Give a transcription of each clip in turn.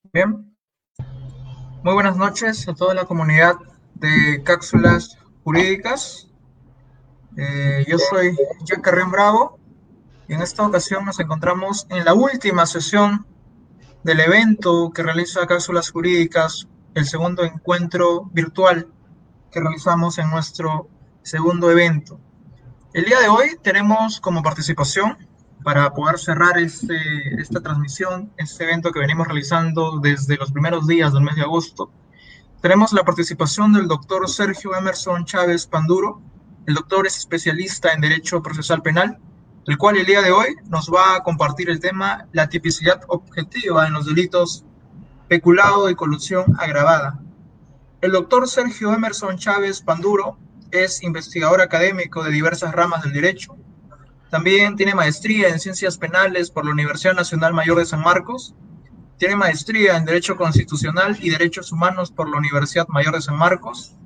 Bien, muy buenas noches a toda la comunidad de cápsulas jurídicas. Yo soy Jack Carrión Bravo y en esta ocasión nos encontramos en la última sesión del evento que realiza Cápsulas Jurídicas, el segundo encuentro virtual que realizamos en nuestro segundo evento. El día de hoy tenemos como participación, para poder cerrar esta transmisión, este evento que venimos realizando desde los primeros días del mes de agosto. Tenemos la participación del doctor Sergio Emerson Chávez Panduro. El doctor es especialista en Derecho Procesal Penal, el cual el día de hoy nos va a compartir el tema la tipicidad objetiva en los delitos peculado y colusión agravada. El doctor Sergio Emerson Chávez Panduro es investigador académico de diversas ramas del derecho. También tiene maestría en Ciencias Penales por la Universidad Nacional Mayor de San Marcos. Tiene maestría en Derecho Constitucional y Derechos Humanos por la Universidad Mayor de San Marcos.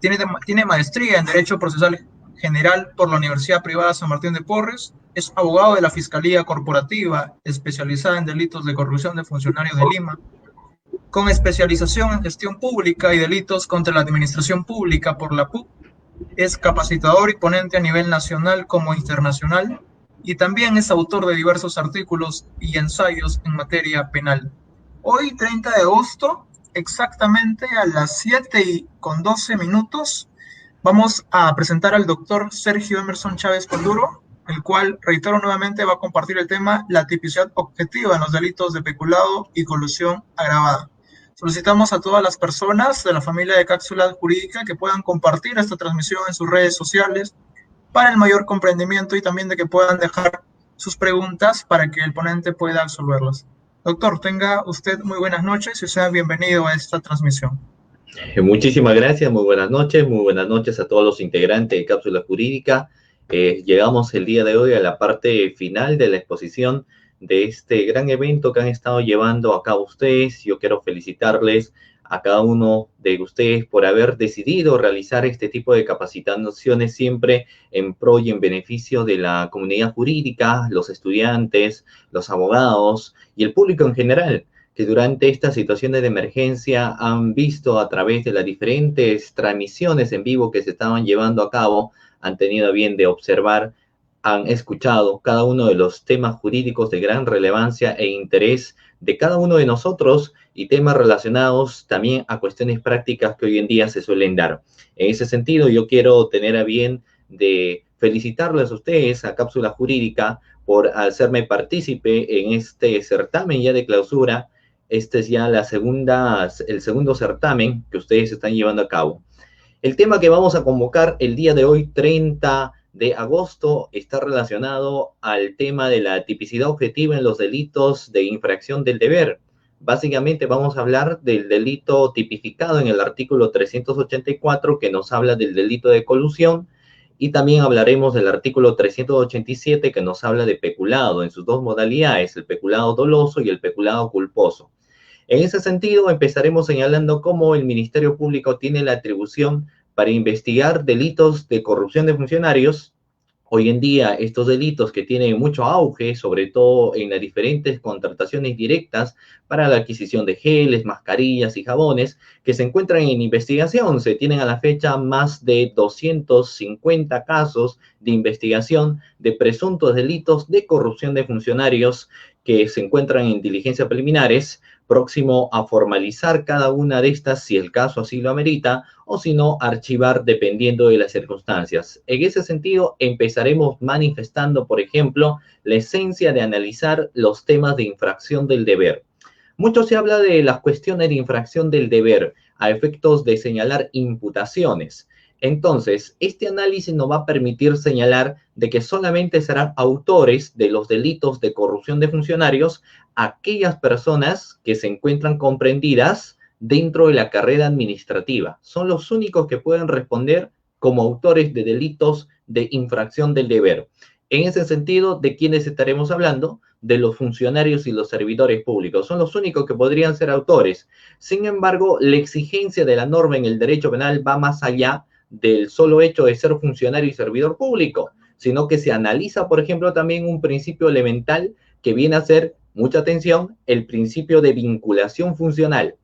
Tiene maestría en Derecho Procesal General por la Universidad Privada San Martín de Porres. Es abogado de la Fiscalía Corporativa, especializada en delitos de corrupción de funcionarios de Lima, con especialización en gestión pública y delitos contra la administración pública por la PUC. Es capacitador y ponente a nivel nacional como internacional, y también es autor de diversos artículos y ensayos en materia penal. Hoy, 30 de agosto, exactamente a las 7:12, vamos a presentar al doctor Sergio Emerson Chávez Panduro, el cual, reitero nuevamente, va a compartir el tema la tipicidad objetiva en los delitos de peculado y colusión agravada. Solicitamos a todas las personas de la familia de Cápsula Jurídica que puedan compartir esta transmisión en sus redes sociales para el mayor comprendimiento y también de que puedan dejar sus preguntas para que el ponente pueda absolverlas. Doctor, tenga usted muy buenas noches y sea bienvenido a esta transmisión. Muchísimas gracias, muy buenas noches a todos los integrantes de Cápsula Jurídica. Llegamos el día de hoy a la parte final de la exposición de este gran evento que han estado llevando a cabo ustedes. Yo quiero felicitarles a cada uno de ustedes por haber decidido realizar este tipo de capacitaciones siempre en pro y en beneficio de la comunidad jurídica, los estudiantes, los abogados y el público en general, que durante estas situaciones de emergencia han visto a través de las diferentes transmisiones en vivo que se estaban llevando a cabo, han tenido a bien de observar, han escuchado cada uno de los temas jurídicos de gran relevancia e interés de cada uno de nosotros y temas relacionados también a cuestiones prácticas que hoy en día se suelen dar. En ese sentido, yo quiero tener a bien de felicitarles a ustedes, a Cápsula Jurídica, por hacerme partícipe en este certamen ya de clausura. Este es ya el segundo certamen que ustedes están llevando a cabo. El tema que vamos a convocar el día de hoy, 30 de agosto, está relacionado al tema de la tipicidad objetiva en los delitos de infracción del deber. Básicamente vamos a hablar del delito tipificado en el artículo 384, que nos habla del delito de colusión, y también hablaremos del artículo 387, que nos habla de peculado en sus dos modalidades, el peculado doloso y el peculado culposo. En ese sentido, empezaremos señalando cómo el Ministerio Público tiene la atribución para investigar delitos de corrupción de funcionarios. Hoy en día, estos delitos que tienen mucho auge, sobre todo en las diferentes contrataciones directas para la adquisición de geles, mascarillas y jabones, que se encuentran en investigación. Se tienen a la fecha más de 250 casos de investigación de presuntos delitos de corrupción de funcionarios que se encuentran en diligencias preliminares, próximo a formalizar cada una de estas si el caso así lo amerita, o si no, archivar dependiendo de las circunstancias. En ese sentido, empezaremos manifestando, por ejemplo, la esencia de analizar los temas de infracción del deber. Mucho se habla de las cuestiones de infracción del deber a efectos de señalar imputaciones. Entonces, este análisis nos va a permitir señalar de que solamente serán autores de los delitos de corrupción de funcionarios aquellas personas que se encuentran comprendidas dentro de la carrera administrativa. Son los únicos que pueden responder como autores de delitos de infracción del deber. En ese sentido, ¿de quiénes estaremos hablando? De los funcionarios y los servidores públicos. Son los únicos que podrían ser autores. Sin embargo, la exigencia de la norma en el derecho penal va más allá del solo hecho de ser funcionario y servidor público, sino que se analiza, por ejemplo, también un principio elemental que viene a ser mucha atención, el principio de vinculación funcional.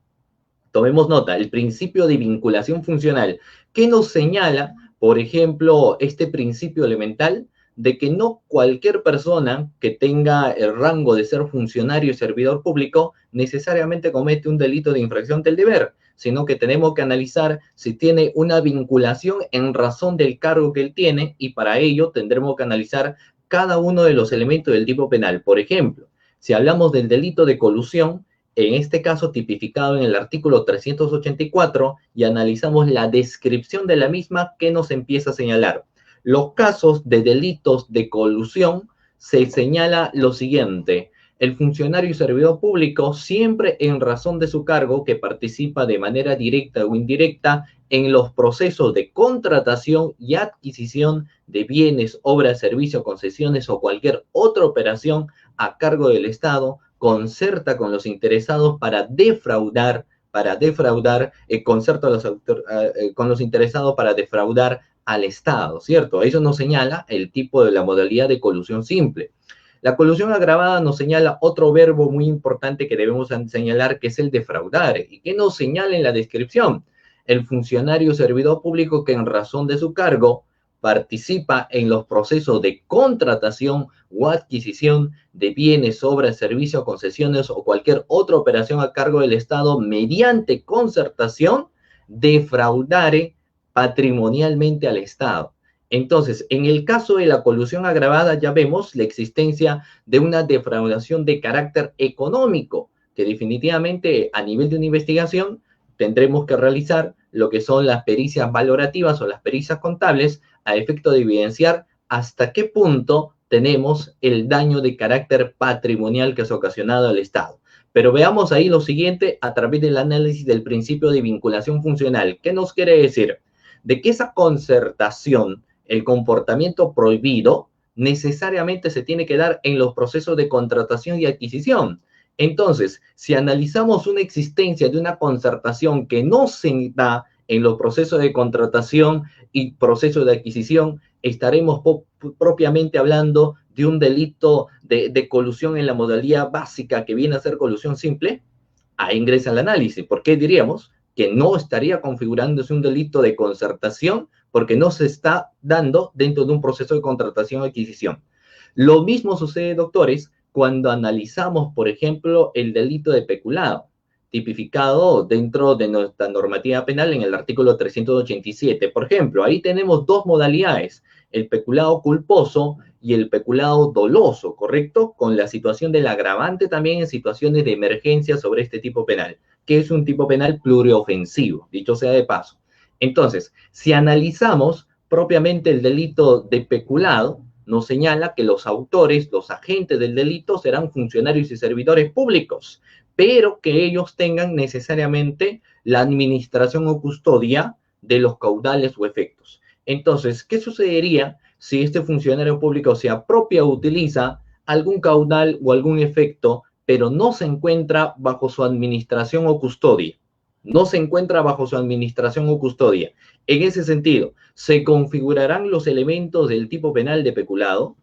Tomemos nota, el principio de vinculación funcional, que nos señala, por ejemplo, este principio elemental de que no cualquier persona que tenga el rango de ser funcionario y servidor público necesariamente comete un delito de infracción del deber, sino que tenemos que analizar si tiene una vinculación en razón del cargo que él tiene, y para ello tendremos que analizar cada uno de los elementos del tipo penal. Por ejemplo, si hablamos del delito de colusión, en este caso tipificado en el artículo 384, y analizamos la descripción de la misma, que nos empieza a señalar. Los casos de delitos de colusión, se señala lo siguiente: el funcionario y servidor público, siempre en razón de su cargo, que participa de manera directa o indirecta en los procesos de contratación y adquisición de bienes, obras, servicios, concesiones o cualquier otra operación a cargo del Estado, concerta con los interesados para defraudar, concerta con los interesados para defraudar al Estado, ¿cierto? Eso nos señala el tipo de la modalidad de colusión simple. La colusión agravada nos señala otro verbo muy importante que debemos señalar, que es el defraudar. ¿Y qué nos señala en la descripción? El funcionario servidor público que en razón de su cargo participa en los procesos de contratación o adquisición de bienes, obras, servicios, concesiones o cualquier otra operación a cargo del Estado mediante concertación, defraudare patrimonialmente al Estado. Entonces, en el caso de la colusión agravada, ya vemos la existencia de una defraudación de carácter económico, que definitivamente a nivel de una investigación tendremos que realizar lo que son las pericias valorativas o las pericias contables, a efecto de evidenciar hasta qué punto tenemos el daño de carácter patrimonial que es ocasionado al Estado. Pero veamos ahí lo siguiente a través del análisis del principio de vinculación funcional. ¿Qué nos quiere decir? De que esa concertación, el comportamiento prohibido, necesariamente se tiene que dar en los procesos de contratación y adquisición. Entonces, si analizamos una existencia de una concertación que no se da en los procesos de contratación y procesos de adquisición, estaremos propiamente hablando de un delito de colusión en la modalidad básica, que viene a ser colusión simple. Ahí ingresa el análisis. ¿Por qué diríamos que no estaría configurándose un delito de concertación? Porque no se está dando dentro de un proceso de contratación o adquisición. Lo mismo sucede, doctores, cuando analizamos, por ejemplo, el delito de peculado, tipificado dentro de nuestra normativa penal en el artículo 387. Por ejemplo, ahí tenemos dos modalidades: el peculado culposo y el peculado doloso, ¿correcto? Con la situación del agravante también en situaciones de emergencia sobre este tipo penal, que es un tipo penal pluriofensivo, dicho sea de paso. Entonces, si analizamos propiamente el delito de peculado, nos señala que los autores, los agentes del delito, serán funcionarios y servidores públicos, pero que ellos tengan necesariamente la administración o custodia de los caudales o efectos. Entonces, ¿qué sucedería si este funcionario público se apropia o utiliza algún caudal o algún efecto, pero no se encuentra bajo su administración o custodia? No se encuentra bajo su administración o custodia. En ese sentido, ¿se configurarán los elementos del tipo penal de peculado?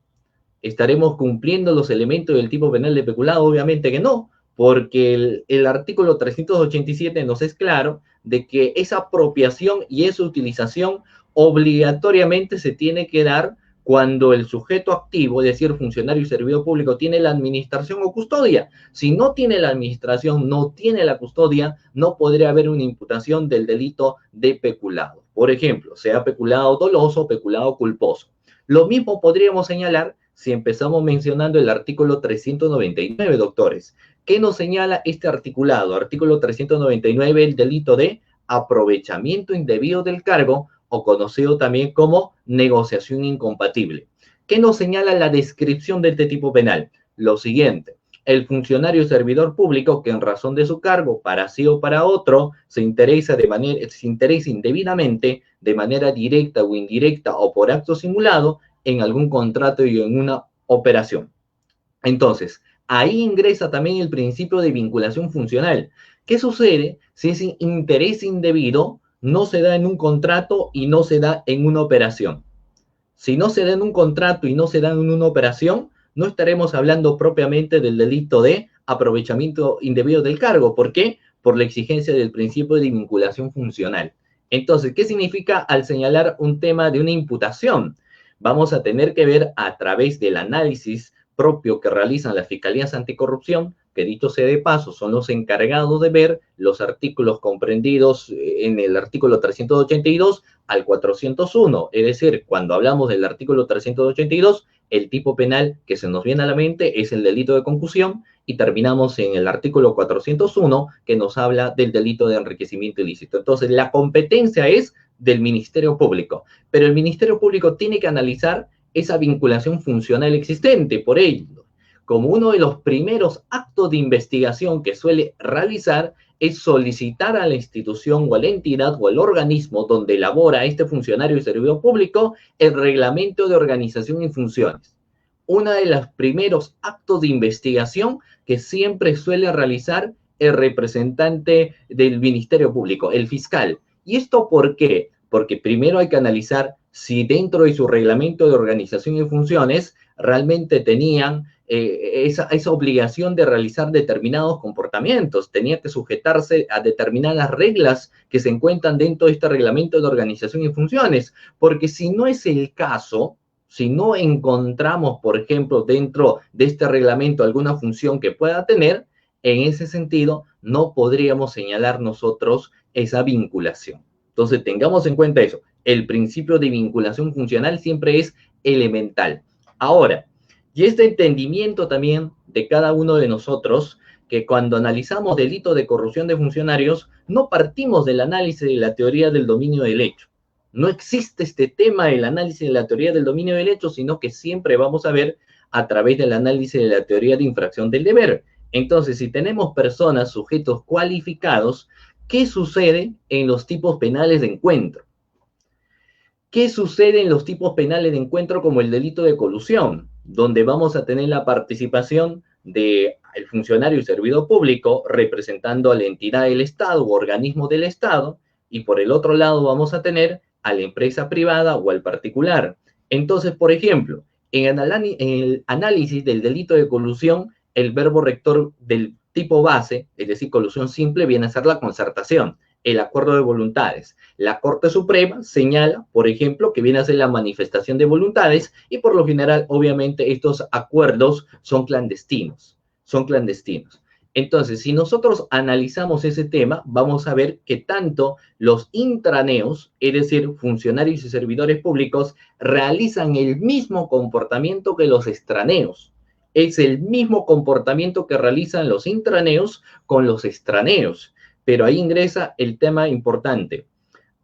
¿Estaremos cumpliendo los elementos del tipo penal de peculado? Obviamente que no, porque el artículo 387 nos es claro de que esa apropiación y esa utilización obligatoriamente se tiene que dar cuando el sujeto activo, es decir, funcionario y servidor público, tiene la administración o custodia. Si no tiene la administración, no tiene la custodia, no podría haber una imputación del delito de peculado. Por ejemplo, sea peculado doloso o peculado culposo. Lo mismo podríamos señalar si empezamos mencionando el artículo 399, doctores. ¿Qué nos señala este articulado? Artículo 399, el delito de aprovechamiento indebido del cargo, o conocido también como negociación incompatible. ¿Qué nos señala la descripción de este tipo penal? Lo siguiente: el funcionario servidor público que en razón de su cargo, para sí o para otro, se interesa indebidamente, de manera directa o indirecta o por acto simulado, en algún contrato y en una operación. Entonces, ahí ingresa también el principio de vinculación funcional. ¿Qué sucede si ese interés indebido no se da en un contrato y no se da en una operación? Si no se da en un contrato y no se da en una operación, no estaremos hablando propiamente del delito de aprovechamiento indebido del cargo. ¿Por qué? Por la exigencia del principio de vinculación funcional. Entonces, ¿qué significa al señalar un tema de una imputación? Vamos a tener que ver a través del análisis propio que realizan las fiscalías anticorrupción, que dicho sea de paso, son los encargados de ver los artículos comprendidos en el artículo 382 al 401. Es decir, cuando hablamos del artículo 382, el tipo penal que se nos viene a la mente es el delito de concusión, y terminamos en el artículo 401, que nos habla del delito de enriquecimiento ilícito. Entonces, la competencia es del Ministerio Público, pero el Ministerio Público tiene que analizar esa vinculación funcional existente. Por ello, como uno de los primeros actos de investigación que suele realizar es solicitar a la institución o a la entidad o al organismo donde labora este funcionario y servidor público el reglamento de organización y funciones. Uno de los primeros actos de investigación que siempre suele realizar el representante del Ministerio Público, el fiscal. ¿Y esto por qué? Porque primero hay que analizar si dentro de su reglamento de organización y funciones realmente tenían esa obligación de realizar determinados comportamientos, tenía que sujetarse a determinadas reglas que se encuentran dentro de este reglamento de organización y funciones, porque si no es el caso, si no encontramos, por ejemplo, dentro de este reglamento alguna función que pueda tener, en ese sentido no podríamos señalar nosotros esa vinculación. Entonces, tengamos en cuenta eso. El principio de vinculación funcional siempre es elemental. Ahora, y este entendimiento también de cada uno de nosotros, que cuando analizamos delitos de corrupción de funcionarios, no partimos del análisis de la teoría del dominio del hecho. No existe este tema del análisis de la teoría del dominio del hecho, sino que siempre vamos a ver a través del análisis de la teoría de infracción del deber. Entonces, si tenemos personas, sujetos cualificados, ¿qué sucede en los tipos penales de encuentro? ¿Qué sucede en los tipos penales de encuentro como el delito de colusión, donde vamos a tener la participación del funcionario y servidor público representando a la entidad del Estado o organismo del Estado, y por el otro lado vamos a tener a la empresa privada o al particular? Entonces, por ejemplo, en el análisis del delito de colusión, el verbo rector del tipo base, es decir, colusión simple, viene a ser la concertación, el acuerdo de voluntades. La Corte Suprema señala, por ejemplo, que viene a ser la manifestación de voluntades, y por lo general, obviamente, estos acuerdos son clandestinos, son clandestinos. Entonces, si nosotros analizamos ese tema, vamos a ver que tanto los intraneos, es decir, funcionarios y servidores públicos, realizan el mismo comportamiento que los extraneos. Es el mismo comportamiento que realizan los intraneos con los extraneos. Pero ahí ingresa el tema importante.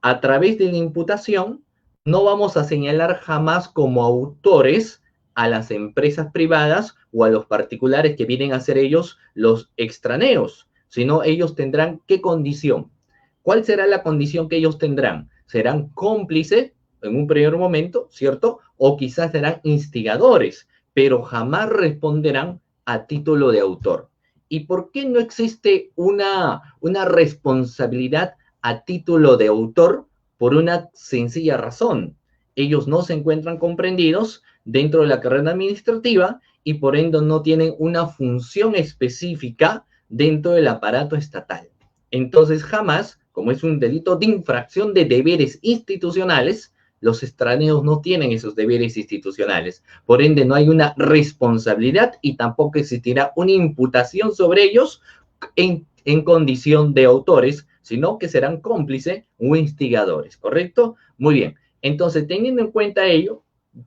A través de la imputación, no vamos a señalar jamás como autores a las empresas privadas o a los particulares que vienen a ser ellos los extraneos, sino ellos tendrán ¿qué condición? ¿Cuál será la condición que ellos tendrán? ¿Serán cómplices en un primer momento, cierto? O quizás serán instigadores, pero jamás responderán a título de autor. ¿Y por qué no existe una responsabilidad a título de autor? Por una sencilla razón. Ellos no se encuentran comprendidos dentro de la carrera administrativa y por ende no tienen una función específica dentro del aparato estatal. Entonces jamás, como es un delito de infracción de deberes institucionales, los extraneos no tienen esos deberes institucionales. Por ende, no hay una responsabilidad y tampoco existirá una imputación sobre ellos en condición de autores, sino que serán cómplices o instigadores, ¿correcto? Muy bien. Entonces, teniendo en cuenta ello,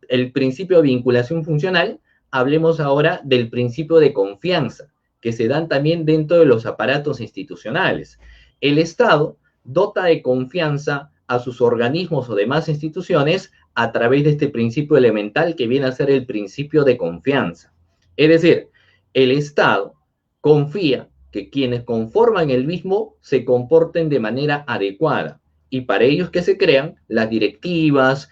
el principio de vinculación funcional, hablemos ahora del principio de confianza, que se dan también dentro de los aparatos institucionales. El Estado dota de confianza a sus organismos o demás instituciones a través de este principio elemental que viene a ser el principio de confianza. Es decir, el Estado confía que quienes conforman el mismo se comporten de manera adecuada. Y para ellos que se crean las directivas,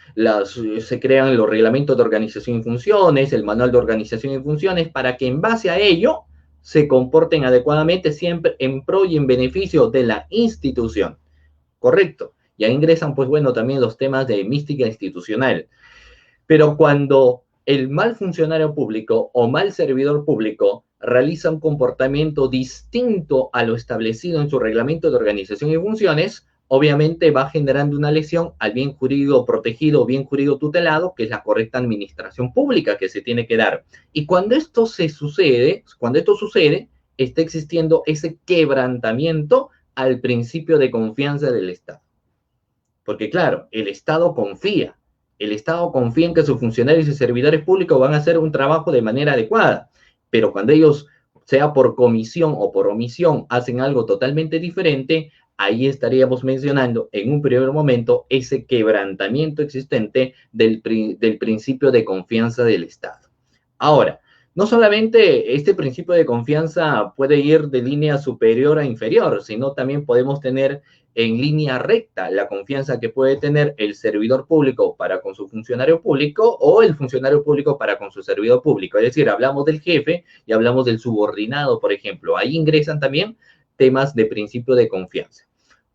se crean los reglamentos de organización y funciones, el manual de organización y funciones, para que en base a ello se comporten adecuadamente siempre en pro y en beneficio de la institución. ¿Correcto? Ya ingresan, pues bueno, también los temas de mística institucional. Pero cuando el mal funcionario público o mal servidor público realiza un comportamiento distinto a lo establecido en su reglamento de organización y funciones, obviamente va generando una lesión al bien jurídico protegido o bien jurídico tutelado, que es la correcta administración pública que se tiene que dar. Y cuando esto sucede, está existiendo ese quebrantamiento al principio de confianza del Estado. Porque claro, el Estado confía en que sus funcionarios y servidores públicos van a hacer un trabajo de manera adecuada, pero cuando ellos, sea por comisión o por omisión, hacen algo totalmente diferente, ahí estaríamos mencionando en un primer momento ese quebrantamiento existente del principio de confianza del Estado. Ahora, no solamente este principio de confianza puede ir de línea superior a inferior, sino también podemos tener en línea recta la confianza que puede tener el servidor público para con su funcionario público o el funcionario público para con su servidor público. Es decir, hablamos del jefe y hablamos del subordinado, por ejemplo. Ahí ingresan también temas de principio de confianza.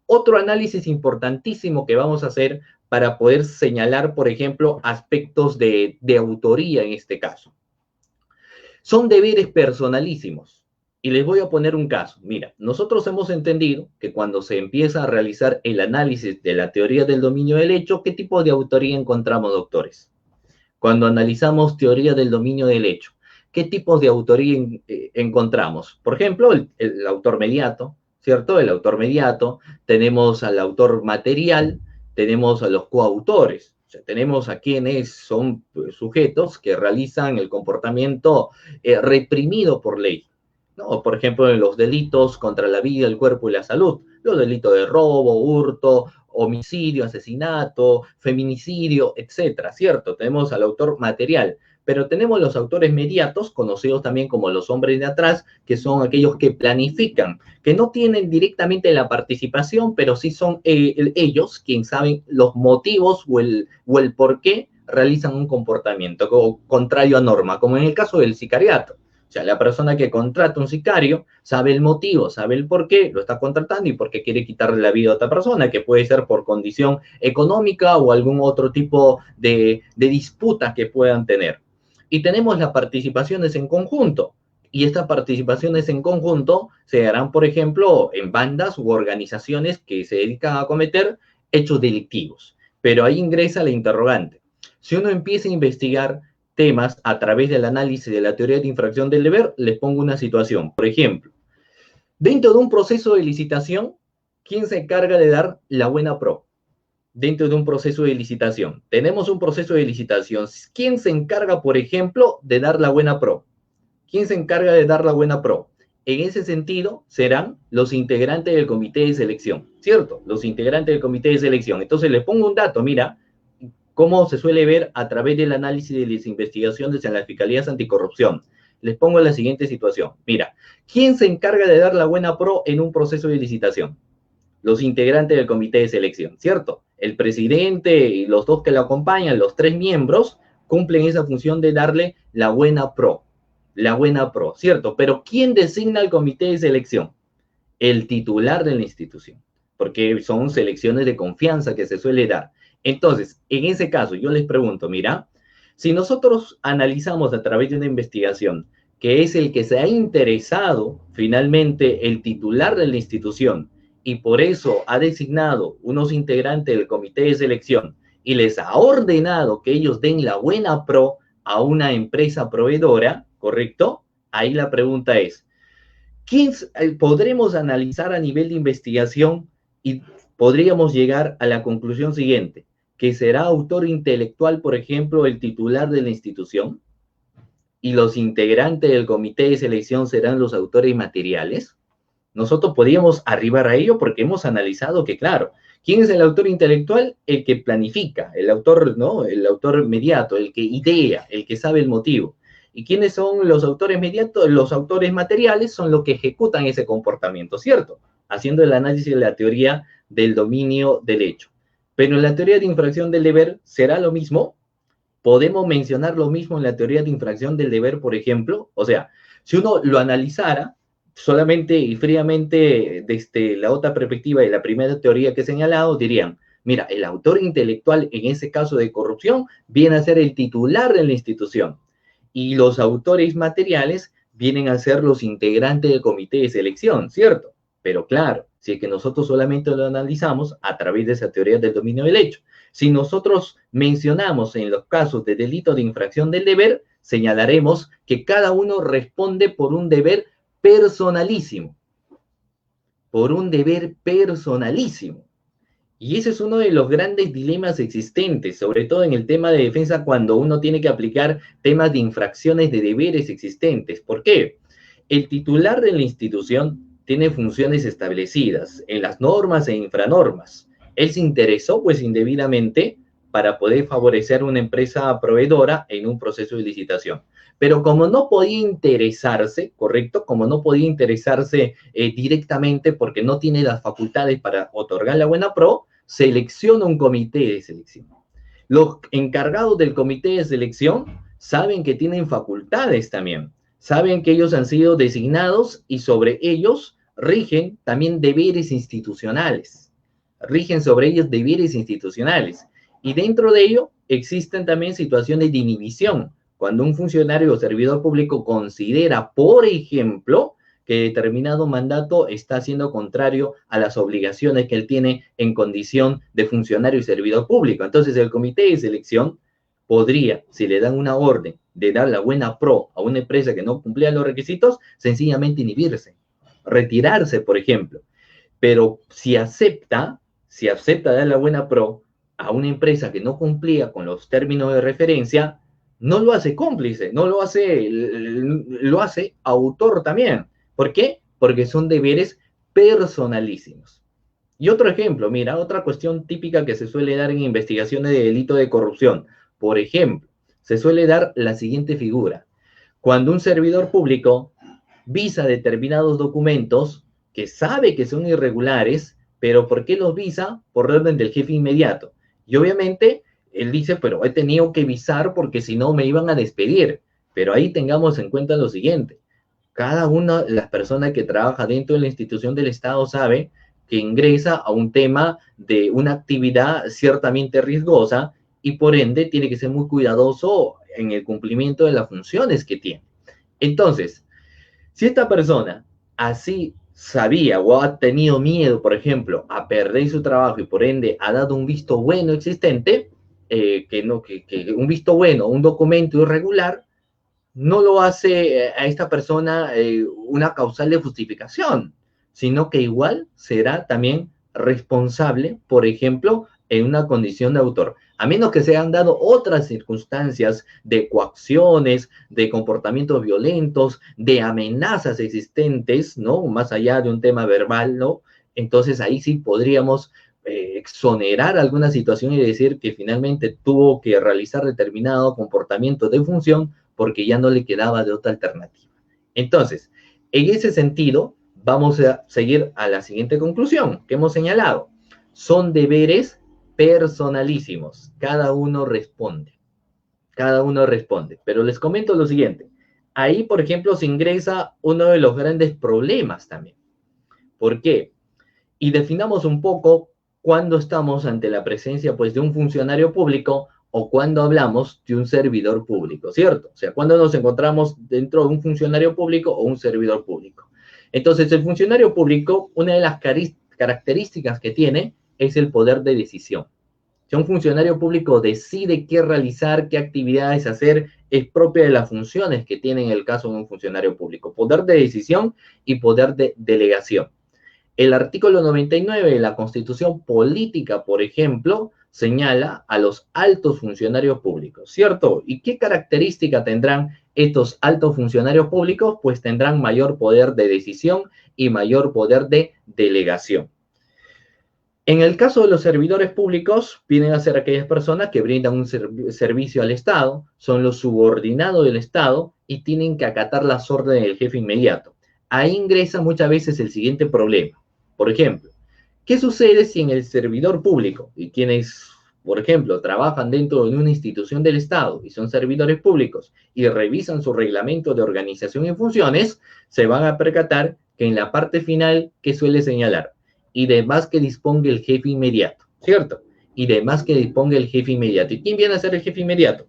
Otro análisis importantísimo que vamos a hacer para poder señalar, por ejemplo, aspectos de autoría en este caso. Son deberes personalísimos. Y les voy a poner un caso. Mira, nosotros hemos entendido que cuando se empieza a realizar el análisis de la teoría del dominio del hecho, ¿qué tipo de autoría encontramos, doctores? Cuando analizamos teoría del dominio del hecho, ¿qué tipos de autoría encontramos? Por ejemplo, el autor mediato, ¿cierto? El autor mediato, tenemos al autor material, tenemos a los coautores. O sea, tenemos a quienes son sujetos que realizan el comportamiento reprimido por ley, ¿no? Por ejemplo, en los delitos contra la vida, el cuerpo y la salud, los delitos de robo, hurto, homicidio, asesinato, feminicidio, etcétera, ¿cierto? Tenemos al autor material, pero tenemos los autores mediatos, conocidos también como los hombres de atrás, que son aquellos que planifican, que no tienen directamente la participación, pero sí son ellos quienes saben los motivos o el por qué realizan un comportamiento contrario a norma, como en el caso del sicariato. O sea, la persona que contrata un sicario sabe el motivo, sabe el por qué lo está contratando y por qué quiere quitarle la vida a otra persona, que puede ser por condición económica o algún otro tipo de disputa que puedan tener. Y tenemos las participaciones en conjunto. Y estas participaciones en conjunto se harán, por ejemplo, en bandas u organizaciones que se dedican a cometer hechos delictivos. Pero ahí ingresa la interrogante. Si uno empieza a investigar temas a través del análisis de la teoría de infracción del deber, les pongo una situación. Por ejemplo, dentro de un proceso de licitación, ¿quién se encarga de dar la buena pro? Dentro de un proceso de licitación. Tenemos un proceso de licitación. ¿Quién se encarga, por ejemplo, de dar la buena pro? ¿Quién se encarga de dar la buena pro? En ese sentido, serán los integrantes del comité de selección, ¿cierto? Los integrantes del comité de selección. Entonces, les pongo un dato, mira, cómo se suele ver a través del análisis de las investigaciones en las fiscalías anticorrupción. Les pongo la siguiente situación. Mira, ¿quién se encarga de dar la buena pro en un proceso de licitación? Los integrantes del comité de selección, ¿cierto? El presidente y los dos que lo acompañan, los 3 miembros, cumplen esa función de darle la buena pro, ¿cierto? Pero ¿quién designa el comité de selección? El titular de la institución, porque son selecciones de confianza que se suele dar. Entonces, en ese caso, yo les pregunto, mira, si nosotros analizamos a través de una investigación que es el que se ha interesado finalmente el titular de la institución y por eso ha designado unos integrantes del comité de selección y les ha ordenado que ellos den la buena pro a una empresa proveedora, ¿correcto? Ahí la pregunta es, ¿quién podremos analizar a nivel de investigación y podríamos llegar a la conclusión siguiente? Que será autor intelectual, por ejemplo, el titular de la institución y los integrantes del comité de selección serán los autores materiales. Nosotros podríamos arribar a ello porque hemos analizado que, claro, ¿quién es el autor intelectual? El que planifica, el autor, ¿no? El autor mediato, el que idea, el que sabe el motivo. ¿Y quiénes son los autores mediatos? Los autores materiales son los que ejecutan ese comportamiento, ¿cierto? Haciendo el análisis de la teoría del dominio del hecho. Pero en la teoría de infracción del deber, ¿será lo mismo? ¿Podemos mencionar lo mismo en la teoría de infracción del deber, por ejemplo? O sea, si uno lo analizara solamente y fríamente desde la otra perspectiva de la primera teoría que he señalado, dirían, Mira, el autor intelectual en ese caso de corrupción viene a ser el titular de la institución y los autores materiales vienen a ser los integrantes del comité de selección, ¿cierto? Pero claro, si es que nosotros solamente lo analizamos a través de esa teoría del dominio del hecho, si nosotros mencionamos en los casos de delito de infracción del deber, señalaremos que cada uno responde por un deber personalísimo, por un deber personalísimo. Y ese es uno de los grandes dilemas existentes, sobre todo en el tema de defensa, cuando uno tiene que aplicar temas de infracciones de deberes existentes. ¿Por qué? El titular de la institución tiene funciones establecidas en las normas e infranormas. Él se interesó, pues, indebidamente para poder favorecer una empresa proveedora en un proceso de licitación. Pero como no podía interesarse, ¿correcto? Como no podía interesarse directamente porque no tiene las facultades para otorgar la buena pro, selecciona un comité de selección. Los encargados del comité de selección saben que tienen facultades también, saben que ellos han sido designados y sobre ellos rigen también deberes institucionales, rigen sobre ellos deberes institucionales. Y dentro de ello existen también situaciones de inhibición, cuando un funcionario o servidor público considera, por ejemplo, que determinado mandato está siendo contrario a las obligaciones que él tiene en condición de funcionario y servidor público. Entonces, el comité de selección podría, si le dan una orden de dar la buena pro a una empresa que no cumplía los requisitos, sencillamente inhibirse, retirarse, por ejemplo. Pero si acepta dar la buena pro a una empresa que no cumplía con los términos de referencia, no lo hace cómplice, no lo hace, lo hace autor también. ¿Por qué? Porque son deberes personalísimos. Y otro ejemplo, mira, otra cuestión típica que se suele dar en investigaciones de delito de corrupción. Por ejemplo, se suele dar la siguiente figura. Cuando un servidor público visa determinados documentos que sabe que son irregulares, pero ¿por qué los visa? Por orden del jefe inmediato. Y obviamente él dice, pero he tenido que visar porque si no me iban a despedir. Pero ahí tengamos en cuenta lo siguiente. Cada una de las personas que trabaja dentro de la institución del Estado sabe que ingresa a un tema de una actividad ciertamente riesgosa y por ende tiene que ser muy cuidadoso en el cumplimiento de las funciones que tiene. Entonces, si esta persona así sabía o ha tenido miedo, por ejemplo, a perder su trabajo y por ende ha dado un visto bueno existente, que un visto bueno, un documento irregular, no lo hace a esta persona una causal de justificación, sino que igual será también responsable, por ejemplo, en una condición de autor, a menos que se han dado otras circunstancias de coacciones, de comportamientos violentos, de amenazas existentes, ¿no? Más allá de un tema verbal, ¿no? Entonces ahí sí podríamos exonerar alguna situación y decir que finalmente tuvo que realizar determinado comportamiento de función porque ya no le quedaba de otra alternativa. Entonces, en ese sentido, vamos a seguir a la siguiente conclusión que hemos señalado. Son deberes personalísimos. Cada uno responde. Cada uno responde. Pero les comento lo siguiente. Ahí, por ejemplo, se ingresa uno de los grandes problemas también. ¿Por qué? Y definamos un poco cuándo estamos ante la presencia, pues, de un funcionario público o cuando hablamos de un servidor público, ¿cierto? O sea, cuando nos encontramos dentro de un funcionario público o un servidor público. Entonces, el funcionario público, una de las características que tiene es el poder de decisión. Si un funcionario público decide qué realizar, qué actividades hacer, es propia de las funciones que tiene en el caso de un funcionario público. Poder de decisión y poder de delegación. El artículo 99 de la Constitución Política, por ejemplo, señala a los altos funcionarios públicos, ¿cierto? ¿Y qué característica tendrán estos altos funcionarios públicos? Pues tendrán mayor poder de decisión y mayor poder de delegación. En el caso de los servidores públicos, vienen a ser aquellas personas que brindan un servicio al Estado, son los subordinados del Estado y tienen que acatar las órdenes del jefe inmediato. Ahí ingresa muchas veces el siguiente problema. Por ejemplo, ¿qué sucede si en el servidor público y quienes, por ejemplo, trabajan dentro de una institución del Estado y son servidores públicos y revisan su reglamento de organización y funciones, se van a percatar que en la parte final, ¿qué suele señalar? Y demás que disponga el jefe inmediato, ¿cierto? y demás que disponga el jefe inmediato. ¿Y quién viene a ser el jefe inmediato?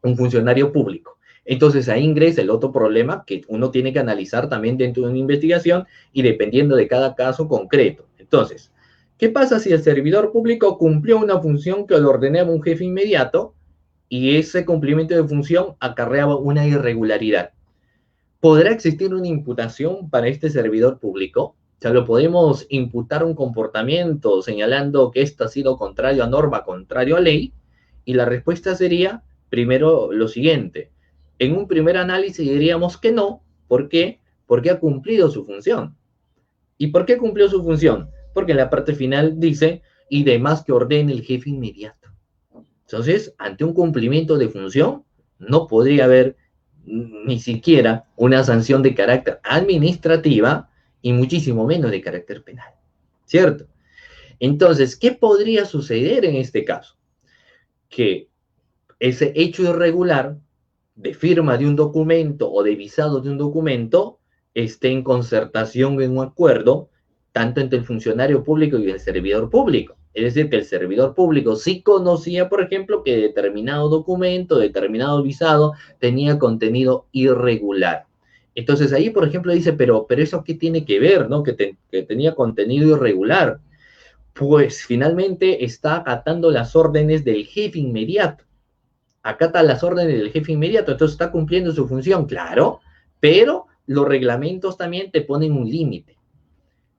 Un funcionario público. Entonces ahí ingresa el otro problema que uno tiene que analizar también dentro de una investigación y dependiendo de cada caso concreto. Entonces, ¿qué pasa si el servidor público cumplió una función que le ordenaba un jefe inmediato y ese cumplimiento de función acarreaba una irregularidad? ¿Podrá existir una imputación para este servidor público? O sea, ¿lo podemos imputar un comportamiento señalando que esto ha sido contrario a norma, contrario a ley? Y la respuesta sería, primero, lo siguiente. En un primer análisis diríamos que no. ¿Por qué? Porque ha cumplido su función. ¿Y por qué cumplió su función? Porque en la parte final dice, y demás que ordene el jefe inmediato. Entonces, ante un cumplimiento de función, no podría haber ni siquiera una sanción de carácter administrativa y muchísimo menos de carácter penal, ¿cierto? Entonces, ¿qué podría suceder en este caso? Que ese hecho irregular de firma de un documento o de visado de un documento esté en concertación, en un acuerdo, tanto entre el funcionario público y el servidor público. Es decir, que el servidor público sí conocía, por ejemplo, que determinado documento, determinado visado, tenía contenido irregular. Entonces ahí, por ejemplo, dice, pero ¿eso qué tiene que ver, no? Que tenía contenido irregular. Pues finalmente está acatando las órdenes del jefe inmediato. Acata las órdenes del jefe inmediato, entonces está cumpliendo su función, claro, pero los reglamentos también te ponen un límite.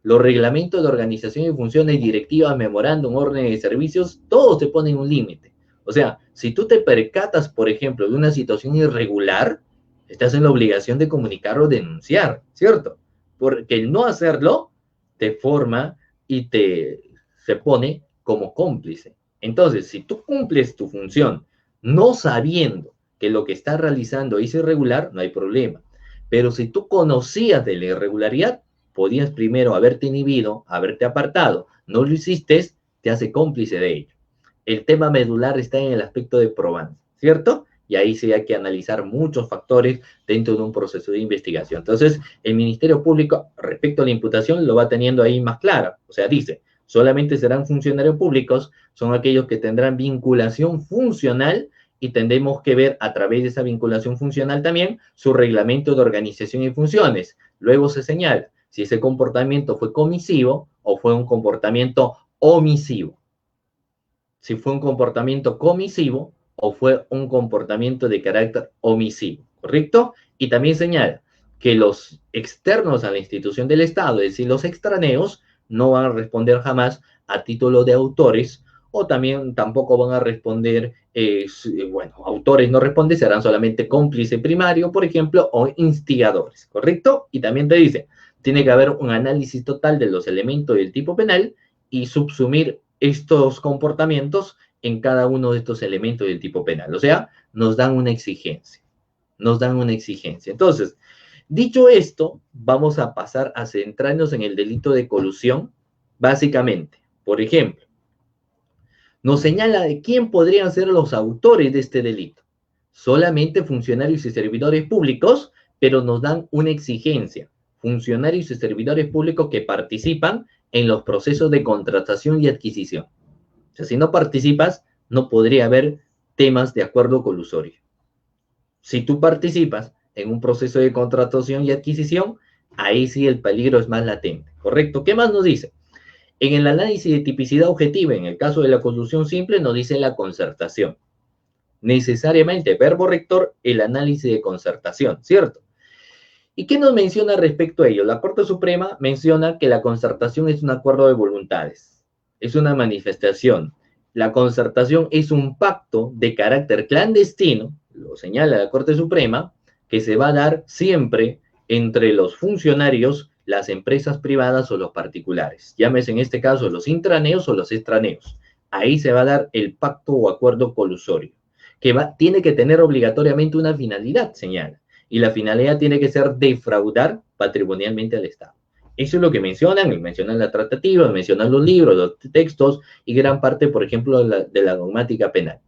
Los reglamentos de organización y funciones, directivas, memorándum, órdenes de servicios, todos te ponen un límite. O sea, si tú te percatas, por ejemplo, de una situación irregular, estás en la obligación de comunicar o denunciar, ¿cierto? Porque el no hacerlo te forma y se pone como cómplice. Entonces, si tú cumples tu función no sabiendo que lo que estás realizando es irregular, no hay problema. Pero si tú conocías de la irregularidad, podías primero haberte inhibido, haberte apartado, no lo hiciste, te hace cómplice de ello. El tema medular está en el aspecto de probanza, ¿cierto? Y ahí sí hay que analizar muchos factores dentro de un proceso de investigación. Entonces, el Ministerio Público, respecto a la imputación, lo va teniendo ahí más clara. O sea, dice, solamente serán funcionarios públicos, son aquellos que tendrán vinculación funcional y tendremos que ver a través de esa vinculación funcional también su reglamento de organización y funciones. Luego se señala si ese comportamiento fue comisivo o fue un comportamiento omisivo. Si fue un comportamiento comisivo o fue un comportamiento de carácter omisivo, ¿correcto? Y también señala que los externos a la institución del Estado, es decir, los extraneos, no van a responder jamás a título de autores o también tampoco van a responder, bueno, autores no responden, serán solamente cómplice primario, por ejemplo, o instigadores, ¿correcto? Y también te dice, tiene que haber un análisis total de los elementos del tipo penal y subsumir estos comportamientos en cada uno de estos elementos del tipo penal. O sea, nos dan una exigencia. Nos dan una exigencia. Entonces, dicho esto, vamos a pasar a centrarnos en el delito de colusión, básicamente. Por ejemplo, nos señala de quién podrían ser los autores de este delito. Solamente funcionarios y servidores públicos, pero nos dan una exigencia. Funcionarios y servidores públicos que participan en los procesos de contratación y adquisición. O sea, si no participas, no podría haber temas de acuerdo colusorio. Si tú participas en un proceso de contratación y adquisición, ahí sí el peligro es más latente, ¿correcto? ¿Qué más nos dice? En el análisis de tipicidad objetiva, en el caso de la colusión simple, nos dice la concertación. Necesariamente, verbo rector, el análisis de concertación, ¿cierto? ¿Y qué nos menciona respecto a ello? La Corte Suprema menciona que la concertación es un acuerdo de voluntades, es una manifestación. La concertación es un pacto de carácter clandestino, lo señala la Corte Suprema, que se va a dar siempre entre los funcionarios, las empresas privadas o los particulares. Llámese en este caso los intraneos o los extraneos. Ahí se va a dar el pacto o acuerdo colusorio, que tiene que tener obligatoriamente una finalidad, señala. Y la finalidad tiene que ser defraudar patrimonialmente al Estado. Eso es lo que mencionan la tratativa, mencionan los libros, los textos y gran parte, por ejemplo, de la dogmática penal.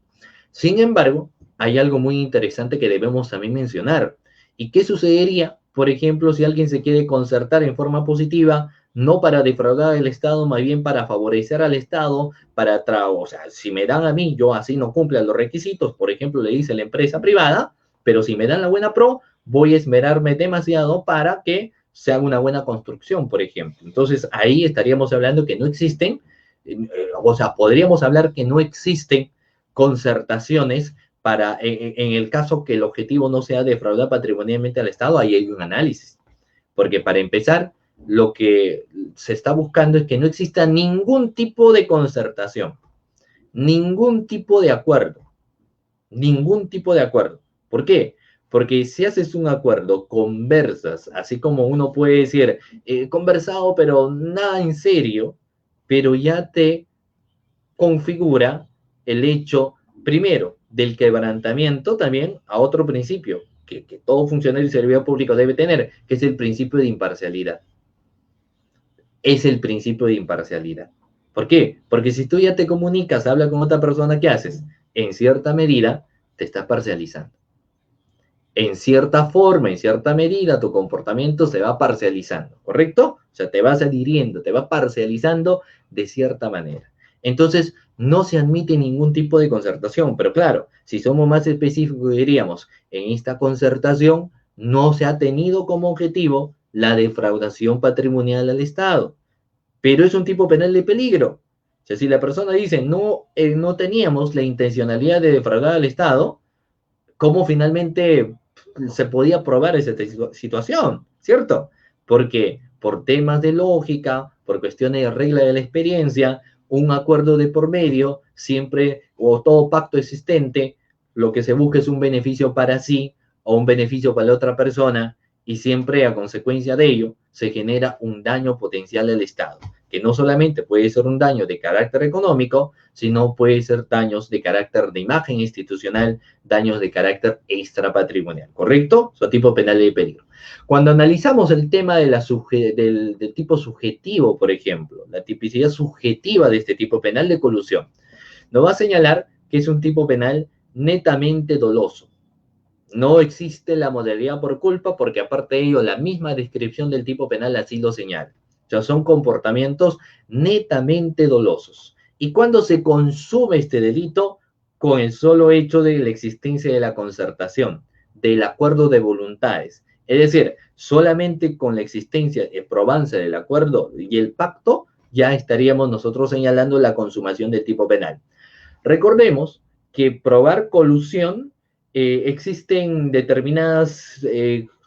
Sin embargo, hay algo muy interesante que debemos también mencionar. ¿Y qué sucedería, por ejemplo, si alguien se quiere concertar en forma positiva no para defraudar al Estado, más bien para favorecer al Estado, o sea, si me dan a mí, yo así no cumpla los requisitos, por ejemplo, le dice la empresa privada, pero si me dan la buena pro, voy a esmerarme demasiado para que se haga una buena construcción, por ejemplo. Entonces, ahí estaríamos hablando que no existen, o sea, podríamos hablar que no existen concertaciones para, en el caso que el objetivo no sea defraudar patrimonialmente al Estado, ahí hay un análisis. Porque para empezar, lo que se está buscando es que no exista ningún tipo de concertación, ningún tipo de acuerdo, ningún tipo de acuerdo. ¿Por qué? Porque si haces un acuerdo, conversas, así como uno puede decir, conversado, pero nada en serio, pero ya te configura el hecho, primero, del quebrantamiento también a otro principio que todo funcionario y servidor público debe tener, que es el principio de imparcialidad. Es el principio de imparcialidad. ¿Por qué? Porque si tú ya te comunicas, hablas con otra persona, ¿qué haces? En cierta medida, te estás parcializando. En cierta forma, en cierta medida, tu comportamiento se va parcializando, ¿correcto? O sea, te vas adhiriendo, te vas parcializando de cierta manera. Entonces, no se admite ningún tipo de concertación, pero claro, si somos más específicos, diríamos, en esta concertación no se ha tenido como objetivo la defraudación patrimonial al Estado, pero es un tipo penal de peligro. O sea, si la persona dice, no teníamos la intencionalidad de defraudar al Estado, ¿cómo finalmente se podía probar esa situación? ¿Cierto? Porque por temas de lógica, por cuestiones de regla de la experiencia, un acuerdo de por medio, siempre, o todo pacto existente, lo que se busca es un beneficio para sí o un beneficio para la otra persona, y siempre a consecuencia de ello se genera un daño potencial al Estado, que no solamente puede ser un daño de carácter económico, sino puede ser daños de carácter de imagen institucional, daños de carácter extrapatrimonial, ¿correcto? Son tipo penal de peligro. Cuando analizamos el tema de del tipo subjetivo, por ejemplo, la tipicidad subjetiva de este tipo penal de colusión, nos va a señalar que es un tipo penal netamente doloso. No existe la modalidad por culpa porque aparte de ello la misma descripción del tipo penal así lo señala. O sea, son comportamientos netamente dolosos. ¿Y cuándo se consume este delito? Con el solo hecho de la existencia de la concertación, del acuerdo de voluntades. Es decir, solamente con la existencia y probancia del acuerdo y el pacto, ya estaríamos nosotros señalando la consumación del tipo penal. Recordemos que probar colusión, existen determinadas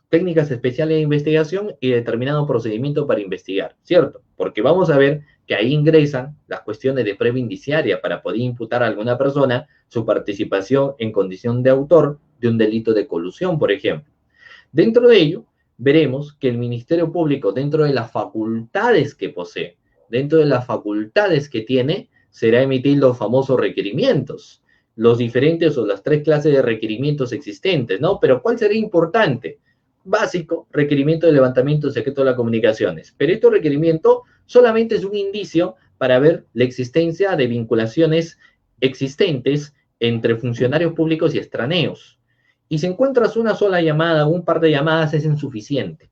técnicas especiales de investigación y determinado procedimiento para investigar, ¿cierto? Porque vamos a ver que ahí ingresan las cuestiones de prueba indiciaria para poder imputar a alguna persona su participación en condición de autor de un delito de colusión, por ejemplo. Dentro de ello, veremos que el Ministerio Público, dentro de las facultades que posee, dentro de las facultades que tiene, será emitir los famosos requerimientos, los diferentes o las tres clases de requerimientos existentes, ¿no? Pero ¿cuál sería importante? Básico, requerimiento de levantamiento secreto de las comunicaciones. Pero este requerimiento solamente es un indicio para ver la existencia de vinculaciones existentes entre funcionarios públicos y extraneos. Y si encuentras una sola llamada o un par de llamadas es insuficiente.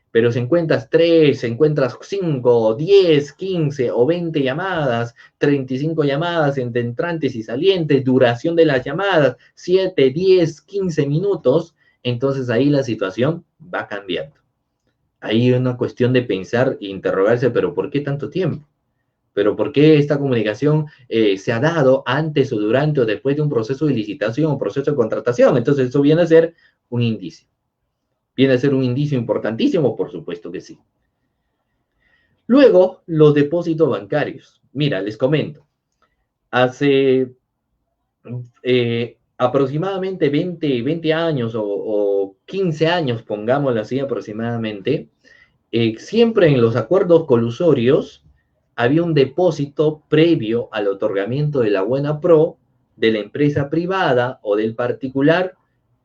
Pero si encuentras 3, si encuentras 5, 10, 15 o 20 llamadas, 35 llamadas entre entrantes y salientes, duración de las llamadas, 7, 10, 15 minutos, entonces ahí la situación va cambiando. Ahí es una cuestión de pensar e interrogarse, pero ¿por qué tanto tiempo? ¿Pero por qué esta comunicación se ha dado antes o durante o después de un proceso de licitación o proceso de contratación? Entonces eso viene a ser un indicio. Viene a ser un indicio importantísimo, por supuesto que sí. Luego, los depósitos bancarios. Mira, les comento. Hace aproximadamente 20 años o 15 años, pongámoslo así aproximadamente, siempre en los acuerdos colusorios había un depósito previo al otorgamiento de la buena pro de la empresa privada o del particular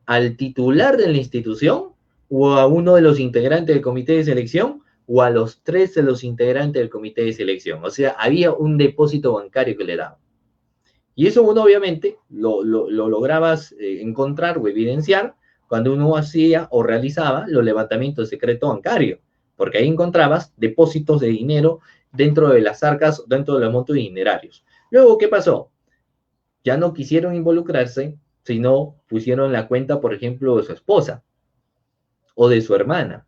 al titular de la institución o a uno de los integrantes del comité de selección o a los 3 de los integrantes del comité de selección. O sea, había un depósito bancario que le daba. Y eso uno obviamente lo lograbas encontrar o evidenciar cuando uno hacía o realizaba los levantamientos de secreto bancario. porque ahí encontrabas depósitos de dinero dentro de las arcas, dentro de los montos dinerarios. Luego, ¿qué pasó? Ya no quisieron involucrarse, sino pusieron la cuenta, por ejemplo, de su esposa o de su hermana.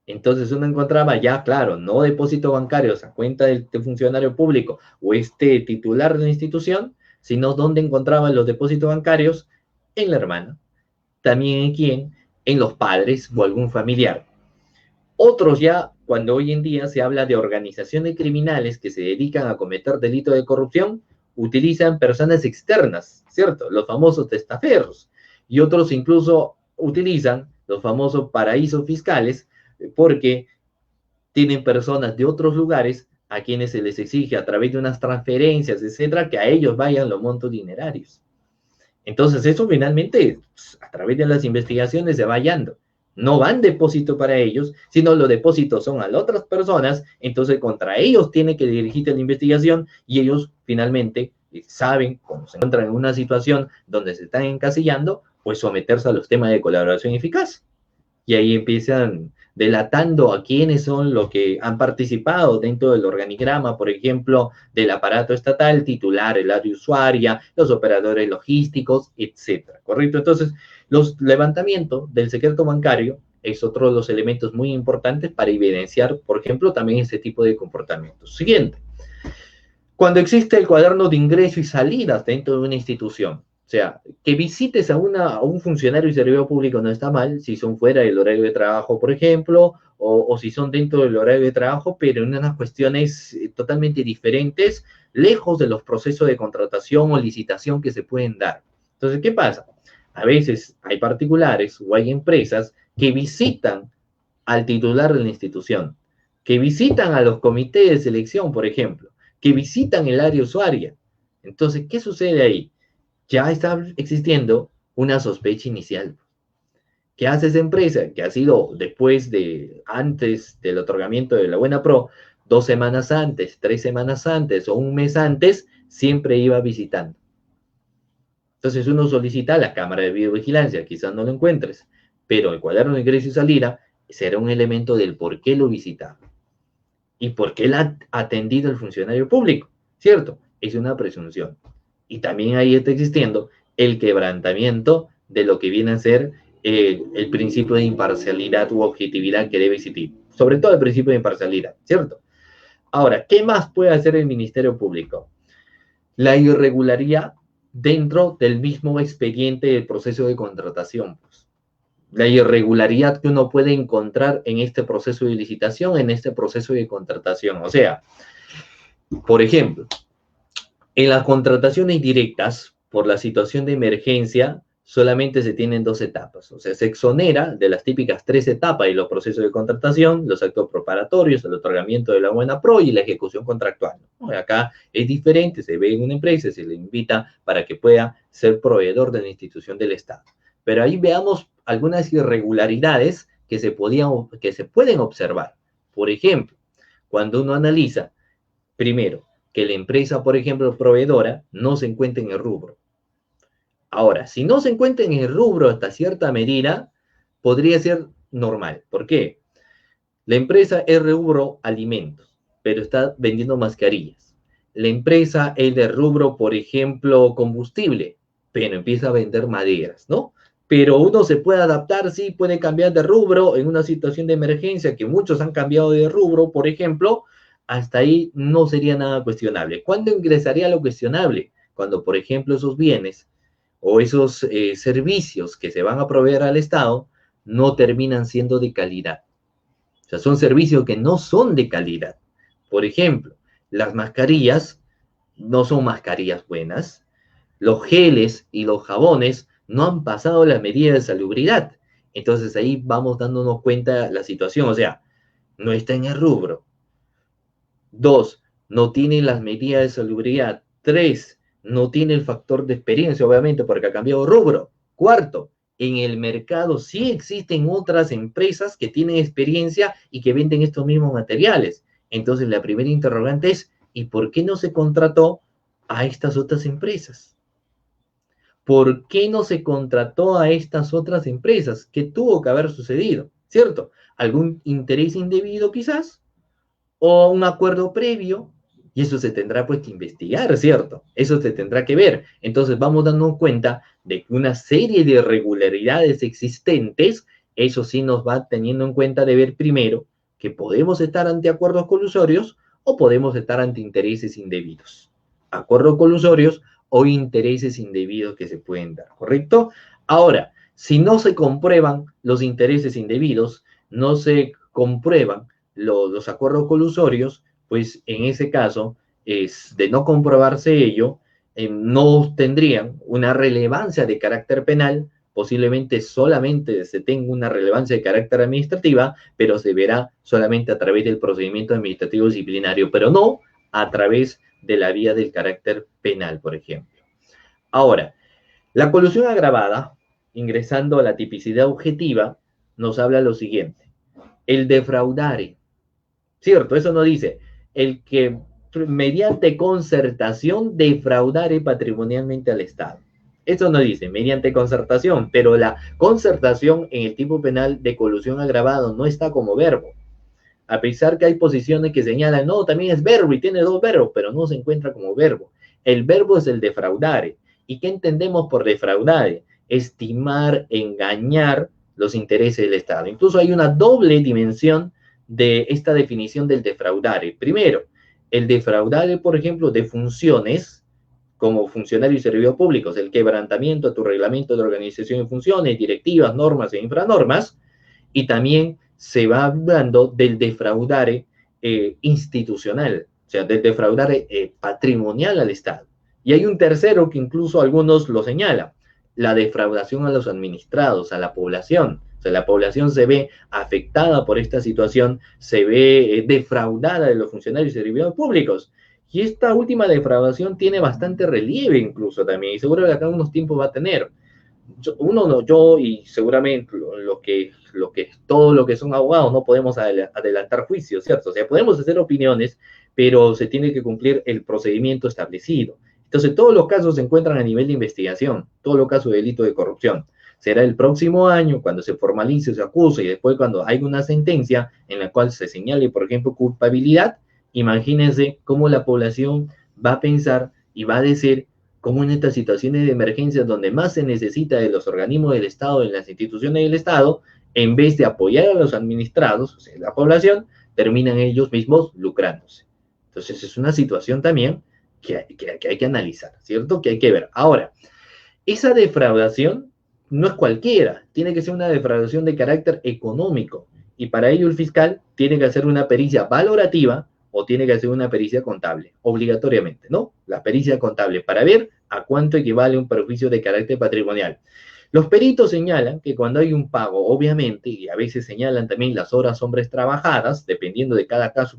Entonces uno encontraba ya, claro, no depósitos bancarios a cuenta del funcionario público o este titular de la institución, sino donde encontraban los depósitos bancarios en la hermana. También en quién, en los padres o algún familiar. Otros ya, cuando hoy en día se habla de organizaciones criminales que se dedican a cometer delitos de corrupción, utilizan personas externas, ¿cierto? Los famosos testaferros. Y otros incluso utilizan los famosos paraísos fiscales porque tienen personas de otros lugares a quienes se les exige a través de unas transferencias, etcétera, que a ellos vayan los montos dinerarios. Entonces, eso finalmente, a través de las investigaciones, se va hallando. No van depósito para ellos, sino los depósitos son a las otras personas, entonces contra ellos tiene que dirigirse la investigación y ellos finalmente saben, cuando se encuentran en una situación donde se están encasillando, pues someterse a los temas de colaboración eficaz. Y ahí empiezan delatando a quiénes son los que han participado dentro del organigrama, por ejemplo, del aparato estatal, titular, el área usuaria, los operadores logísticos, etcétera, ¿correcto? Entonces, los levantamientos del secreto bancario es otro de los elementos muy importantes para evidenciar, por ejemplo, también este tipo de comportamientos. Siguiente. Cuando existe el cuaderno de ingreso y salidas dentro de una institución, o sea, que visites a un funcionario y servidor público no está mal, si son fuera del horario de trabajo, por ejemplo, o si son dentro del horario de trabajo, pero en unas cuestiones totalmente diferentes, lejos de los procesos de contratación o licitación que se pueden dar. Entonces, ¿qué pasa? A veces hay particulares o hay empresas que visitan al titular de la institución, que visitan a los comités de selección, por ejemplo, que visitan el área usuaria. Entonces, ¿qué sucede ahí? Ya está existiendo una sospecha inicial. ¿Qué hace esa empresa? Que ha sido antes del otorgamiento de la Buena Pro, 2 semanas antes, 3 semanas antes o un mes antes, siempre iba visitando. Entonces uno solicita la cámara de videovigilancia, quizás no lo encuentres, pero el cuaderno de ingreso y salida será un elemento del por qué lo visitaba y por qué la ha atendido el funcionario público, ¿cierto? Es una presunción. Y también ahí está existiendo el quebrantamiento de lo que viene a ser el principio de imparcialidad u objetividad que debe existir, sobre todo el principio de imparcialidad, ¿cierto? Ahora, ¿qué más puede hacer el Ministerio Público? La irregularidad dentro del mismo expediente del proceso de contratación, pues. La irregularidad que uno puede encontrar en este proceso de licitación, en este proceso de contratación. O sea, por ejemplo, en las contrataciones directas, por la situación de emergencia, solamente se tienen 2 etapas. O sea, se exonera de las típicas 3 etapas de los procesos de contratación, los actos preparatorios, el otorgamiento de la buena pro y la ejecución contractual. Acá es diferente, se ve en una empresa, se le invita para que pueda ser proveedor de la institución del Estado. Pero ahí veamos algunas irregularidades que se pueden observar. Por ejemplo, cuando uno analiza, primero, que la empresa, por ejemplo, proveedora, no se encuentre en el rubro. Ahora, si no se encuentra en el rubro hasta cierta medida, podría ser normal. ¿Por qué? La empresa es rubro alimentos, pero está vendiendo mascarillas. La empresa es de rubro, por ejemplo, combustible, pero empieza a vender maderas, ¿no? Pero uno se puede adaptar, sí, puede cambiar de rubro en una situación de emergencia, que muchos han cambiado de rubro, por ejemplo, hasta ahí no sería nada cuestionable. ¿Cuándo ingresaría lo cuestionable? Cuando, por ejemplo, esos bienes o esos servicios que se van a proveer al Estado no terminan siendo de calidad. O sea, son servicios que no son de calidad. Por ejemplo, las mascarillas no son mascarillas buenas. Los geles y los jabones no han pasado las medidas de salubridad. Entonces ahí vamos dándonos cuenta de la situación. O sea, no está en el rubro. 2, no tiene las medidas de salubridad. 3, no tiene el factor de experiencia, obviamente, porque ha cambiado rubro. 4, en el mercado sí existen otras empresas que tienen experiencia y que venden estos mismos materiales. Entonces, la primera interrogante es, ¿y por qué no se contrató a estas otras empresas? ¿Por qué no se contrató a estas otras empresas? ¿Qué tuvo que haber sucedido? ¿Cierto? algún interés indebido quizás, o un acuerdo previo, y eso se tendrá pues que investigar, ¿cierto? Eso se tendrá que ver. Entonces vamos dando cuenta de que una serie de irregularidades existentes, eso sí nos va teniendo en cuenta de ver primero que podemos estar ante acuerdos colusorios o podemos estar ante intereses indebidos. Acuerdos colusorios o intereses indebidos que se pueden dar, ¿correcto? Ahora, si no se comprueban los intereses indebidos, no se comprueban los acuerdos colusorios, pues en ese caso, es de no comprobarse ello, no tendrían una relevancia de carácter penal, posiblemente solamente se tenga una relevancia de carácter administrativa, pero se verá solamente a través del procedimiento administrativo disciplinario, pero no a través de la vía del carácter penal, por ejemplo. Ahora, la colusión agravada, ingresando a la tipicidad objetiva, nos habla lo siguiente: el defraudare. Cierto, eso no dice el que mediante concertación defraudare patrimonialmente al Estado. Eso no dice mediante concertación, pero la concertación en el tipo penal de colusión agravado no está como verbo. A pesar que hay posiciones que señalan, no, también es verbo y tiene dos verbos, pero no se encuentra como verbo. El verbo es el defraudare. ¿Y qué entendemos por defraudare? Estimar, engañar los intereses del Estado. Incluso hay una doble dimensión de esta definición del defraudare. Primero, el defraudare, por ejemplo, de funciones, como funcionario y servidor públicos, el quebrantamiento de tu reglamento de organización y funciones, directivas, normas e infranormas, y también se va hablando del defraudare institucional, o sea, del defraudare patrimonial al Estado. Y hay un tercero que incluso algunos lo señalan: la defraudación a los administrados, a la población. O sea, la población se ve afectada por esta situación, se ve defraudada de los funcionarios y servidores públicos. Y esta última defraudación tiene bastante relieve incluso también, y seguro que acá unos tiempos va a tener. Yo y seguramente todo lo que son abogados no podemos adelantar juicios, ¿cierto? O sea, podemos hacer opiniones, pero se tiene que cumplir el procedimiento establecido. Entonces, todos los casos se encuentran a nivel de investigación, todos los casos de delito de corrupción. Será el próximo año cuando se formalice, se acuse, y después cuando hay una sentencia en la cual se señale, por ejemplo, culpabilidad. Imagínense cómo la población va a pensar y va a decir cómo en estas situaciones de emergencia donde más se necesita de los organismos del Estado, de las instituciones del Estado, en vez de apoyar a los administrados, o sea, la población, terminan ellos mismos lucrándose. Entonces es una situación también que hay que analizar, ¿cierto? Que hay que ver. Ahora, esa defraudación no es cualquiera, tiene que ser una defraudación de carácter económico, y para ello el fiscal tiene que hacer una pericia valorativa o tiene que hacer una pericia contable, obligatoriamente, ¿no? La pericia contable para ver a cuánto equivale un perjuicio de carácter patrimonial. Los peritos señalan que cuando hay un pago, obviamente, y a veces señalan también las horas hombres trabajadas, dependiendo de cada caso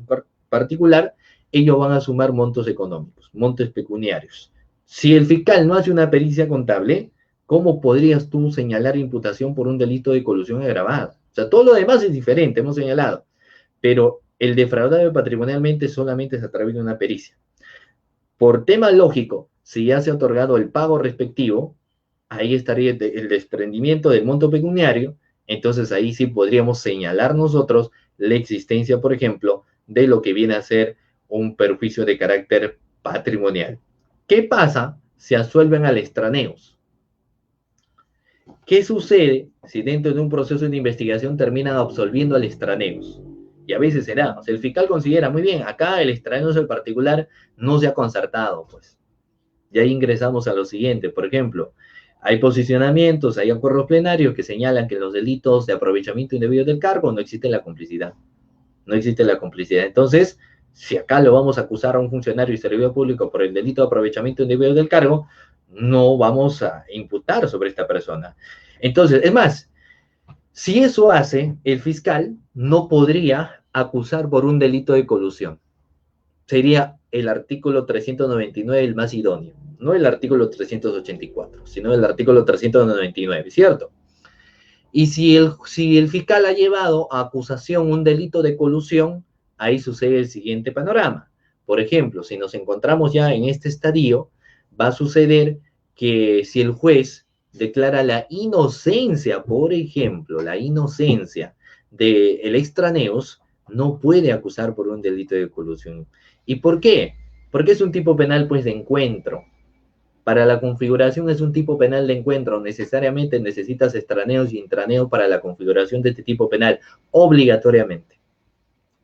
particular, ellos van a sumar montos económicos, montos pecuniarios. Si el fiscal no hace una pericia contable, ¿cómo podrías tú señalar imputación por un delito de colusión agravada? O sea, todo lo demás es diferente, hemos señalado, pero el defraudado patrimonialmente solamente es a través de una pericia. Por tema lógico, si ya se ha otorgado el pago respectivo, ahí estaría el desprendimiento del monto pecuniario, entonces ahí sí podríamos señalar nosotros la existencia, por ejemplo, de lo que viene a ser un perjuicio de carácter patrimonial. ¿Qué pasa si absuelven al extraneos? ¿Qué sucede si dentro de un proceso de investigación terminan absolviendo al extraneos? Y a veces será, o sea, el fiscal considera, muy bien, acá el extraneos del particular no se ha concertado, pues. Y ahí ingresamos a lo siguiente, por ejemplo, hay posicionamientos, hay acuerdos plenarios que señalan que en los delitos de aprovechamiento indebido del cargo no existe la complicidad. No existe la complicidad. Entonces, si acá lo vamos a acusar a un funcionario y servidor público por el delito de aprovechamiento indebido del cargo, no vamos a imputar sobre esta persona. Entonces, es más, si eso hace, el fiscal no podría acusar por un delito de colusión. Sería el artículo 399 el más idóneo, no el artículo 384, sino el artículo 399, ¿cierto? Y si el fiscal ha llevado a acusación un delito de colusión, ahí sucede el siguiente panorama. Por ejemplo, si nos encontramos ya en este estadio, va a suceder que si el juez declara la inocencia, por ejemplo, la inocencia del extraneos, no puede acusar por un delito de colusión. ¿Y por qué? Porque es un tipo penal, pues, de encuentro. Para la configuración es un tipo penal de encuentro. Necesariamente necesitas extraneos y intraneos para la configuración de este tipo penal. Obligatoriamente.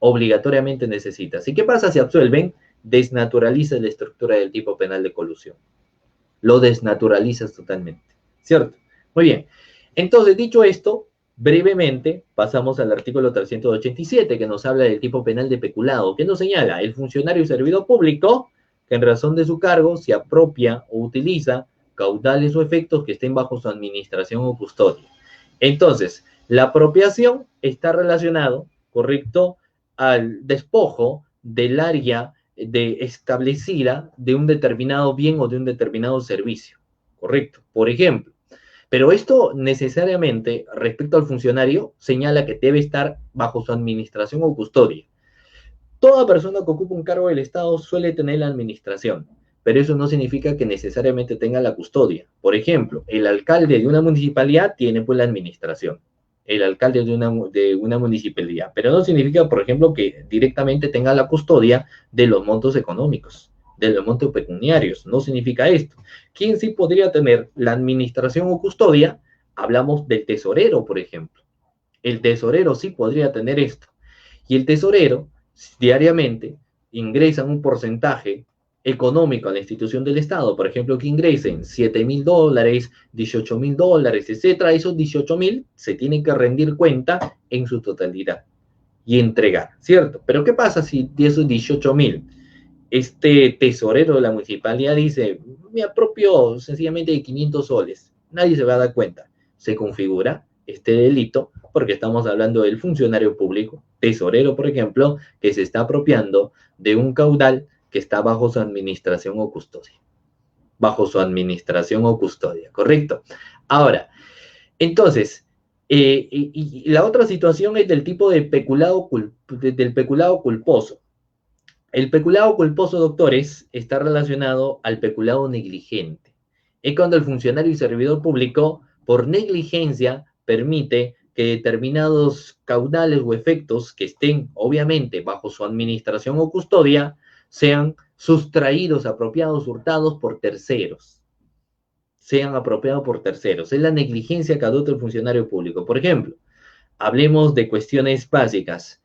Obligatoriamente necesitas. ¿Y qué pasa si absuelven? Desnaturaliza la estructura del tipo penal de colusión. Lo desnaturalizas totalmente. ¿Cierto? Muy bien. Entonces, dicho esto, brevemente pasamos al artículo 387, que nos habla del tipo penal de peculado, que nos señala el funcionario y servidor público que en razón de su cargo se apropia o utiliza caudales o efectos que estén bajo su administración o custodia. Entonces, la apropiación está relacionado, correcto, al despojo del área establecida de un determinado bien o de un determinado servicio, correcto. Por ejemplo, pero esto necesariamente, respecto al funcionario, señala que debe estar bajo su administración o custodia. Toda persona que ocupa un cargo del Estado suele tener la administración, pero eso no significa que necesariamente tenga la custodia. Por ejemplo, el alcalde de una municipalidad tiene pues la administración, el alcalde de una municipalidad, pero no significa, por ejemplo, que directamente tenga la custodia de los montos económicos, de los montos pecuniarios. No significa esto. ¿Quién sí podría tener la administración o custodia? Hablamos del tesorero, por ejemplo. El tesorero sí podría tener esto. Y el tesorero diariamente ingresan un porcentaje económico a la institución del Estado, por ejemplo, que ingresen $7,000, $18,000, etcétera. Esos 18,000 se tienen que rendir cuenta en su totalidad y entregar, ¿cierto? Pero ¿qué pasa si de esos 18,000 este tesorero de la municipalidad dice, me apropio sencillamente de 500 soles? Nadie se va a dar cuenta. Se configura este delito porque estamos hablando del funcionario público, tesorero, por ejemplo, que se está apropiando de un caudal que está bajo su administración o custodia. Bajo su administración o custodia, ¿correcto? Ahora, entonces, y la otra situación es del tipo de del peculado culposo. El peculado culposo, doctores, está relacionado al peculado negligente. Es cuando el funcionario y servidor público, por negligencia, permite que determinados caudales o efectos que estén, obviamente, bajo su administración o custodia, sean sustraídos, apropiados, hurtados por terceros. Sean apropiados por terceros. Es la negligencia que adopta el funcionario público. Por ejemplo, hablemos de cuestiones básicas.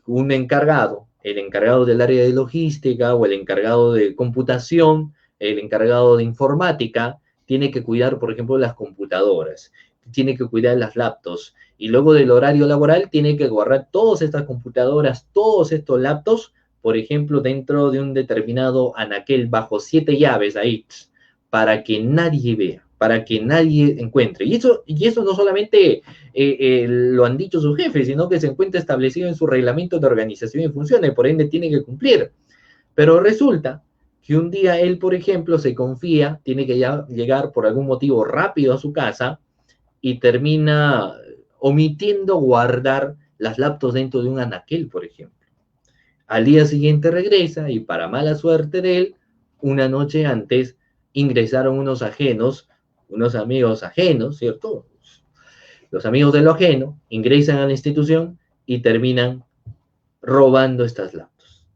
Un encargado, el encargado del área de logística o el encargado de computación, el encargado de informática, tiene que cuidar, por ejemplo, las computadoras, tiene que cuidar las laptops y luego del horario laboral tiene que guardar todas estas computadoras, todos estos laptops, por ejemplo, dentro de un determinado anaquel bajo 7 llaves ahí, para que nadie vea, para que nadie encuentre. Y eso no solamente lo han dicho sus jefes, sino que se encuentra establecido en su reglamento de organización y funciones, por ende tiene que cumplir. Pero resulta que un día él, por ejemplo, se confía, tiene que llegar por algún motivo rápido a su casa y termina omitiendo guardar las laptops dentro de un anaquel, por ejemplo. Al día siguiente regresa y para mala suerte de él, una noche antes ingresaron unos ajenos, unos amigos ajenos, ¿cierto? Los amigos de lo ajeno ingresan a la institución y terminan robando estas laptops.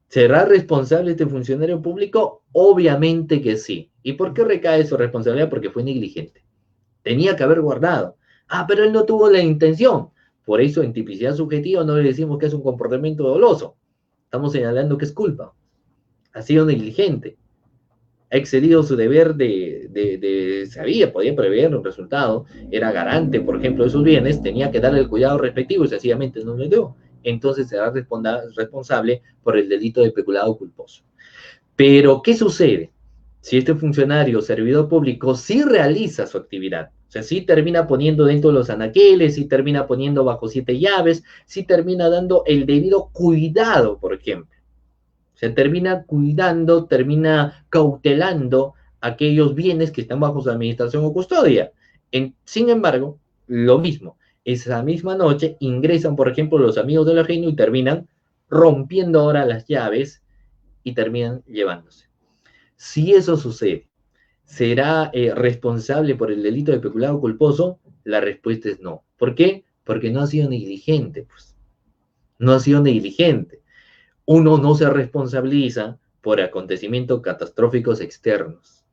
¿Será responsable este funcionario público? Obviamente que sí. ¿Y por qué recae su responsabilidad? Porque fue negligente. Tenía que haber guardado. Ah, pero él no tuvo la intención. Por eso en tipicidad subjetiva no le decimos que es un comportamiento doloso. Estamos señalando que es culpa. Ha sido negligente. Ha excedido su deber sabía, podía prever un resultado, era garante, por ejemplo, de sus bienes, tenía que darle el cuidado respectivo y sencillamente no le dio. Entonces será responsable por el delito de peculado culposo. Pero, ¿qué sucede? Si este funcionario o servidor público sí realiza su actividad, o sea, sí termina poniendo dentro de los anaqueles, sí termina poniendo bajo 7 llaves, sí termina dando el debido cuidado, por ejemplo. Se termina cuidando, termina cautelando aquellos bienes que están bajo su administración o custodia. Sin embargo, lo mismo, esa misma noche ingresan, por ejemplo, los amigos del ajeno y terminan rompiendo ahora las llaves y terminan llevándose. Si eso sucede, ¿será responsable por el delito de peculado culposo? La respuesta es no. ¿Por qué? Porque no ha sido negligente, pues. No ha sido negligente. Uno no se responsabiliza por acontecimientos catastróficos externos.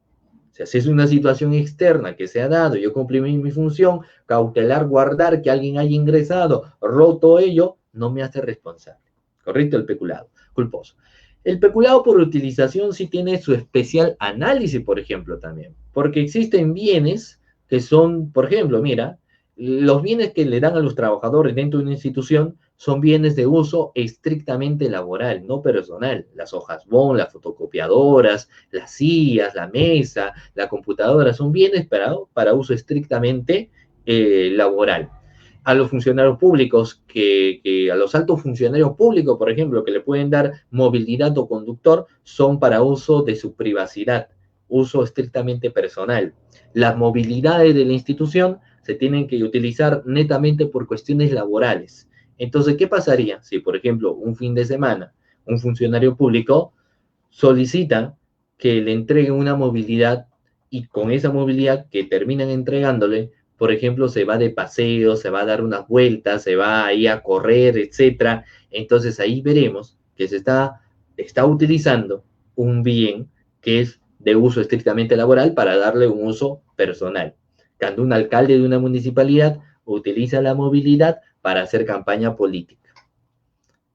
O sea, si es una situación externa que se ha dado, yo cumplí mi función, cautelar, guardar, que alguien haya ingresado, roto ello, no me hace responsable. ¿Correcto? El peculado, culposo. El peculado por utilización sí tiene su especial análisis, por ejemplo, también. Porque existen bienes que son, por ejemplo, mira, los bienes que le dan a los trabajadores dentro de una institución son bienes de uso estrictamente laboral, no personal. Las hojas bond, las fotocopiadoras, las sillas, la mesa, la computadora, son bienes para uso estrictamente laboral. A los funcionarios públicos, a los altos funcionarios públicos, por ejemplo, que le pueden dar movilidad o conductor, son para uso de su privacidad, uso estrictamente personal. Las movilidades de la institución se tienen que utilizar netamente por cuestiones laborales. Entonces, ¿qué pasaría si, por ejemplo, un fin de semana, un funcionario público solicita que le entreguen una movilidad y con esa movilidad que terminan entregándole, por ejemplo, se va de paseo, se va a dar unas vueltas, se va ahí a correr, etcétera? Entonces ahí veremos que está utilizando un bien que es de uso estrictamente laboral para darle un uso personal. Cuando un alcalde de una municipalidad utiliza la movilidad para hacer campaña política,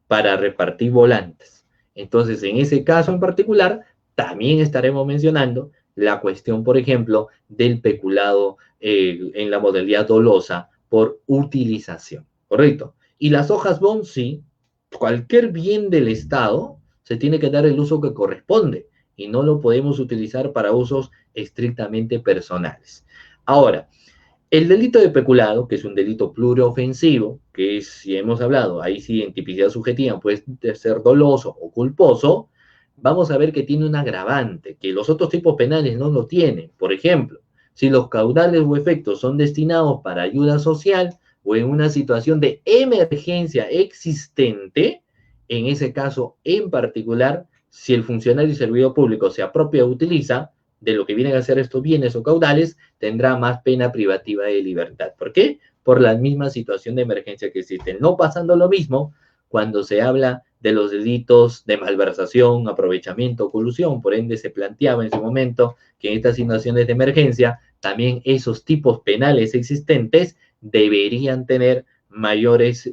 para repartir volantes. Entonces, en ese caso en particular, también estaremos mencionando la cuestión, por ejemplo, del peculado en la modalidad dolosa por utilización, ¿correcto? Y las hojas bond, sí, cualquier bien del Estado se tiene que dar el uso que corresponde y no lo podemos utilizar para usos estrictamente personales. Ahora, el delito de peculado, que es un delito pluriofensivo, que es, si hemos hablado, ahí sí en tipicidad subjetiva puede ser doloso o culposo, vamos a ver que tiene un agravante, que los otros tipos penales no lo tienen. Por ejemplo, si los caudales o efectos son destinados para ayuda social o en una situación de emergencia existente, en ese caso en particular, si el funcionario y servidor público se apropia o utiliza de lo que vienen a ser estos bienes o caudales, tendrá más pena privativa de libertad. ¿Por qué? Por la misma situación de emergencia que existe. No pasando lo mismo cuando se habla de los delitos de malversación, aprovechamiento, colusión. Por ende, se planteaba en su momento que en estas situaciones de emergencia, también esos tipos penales existentes deberían tener mayores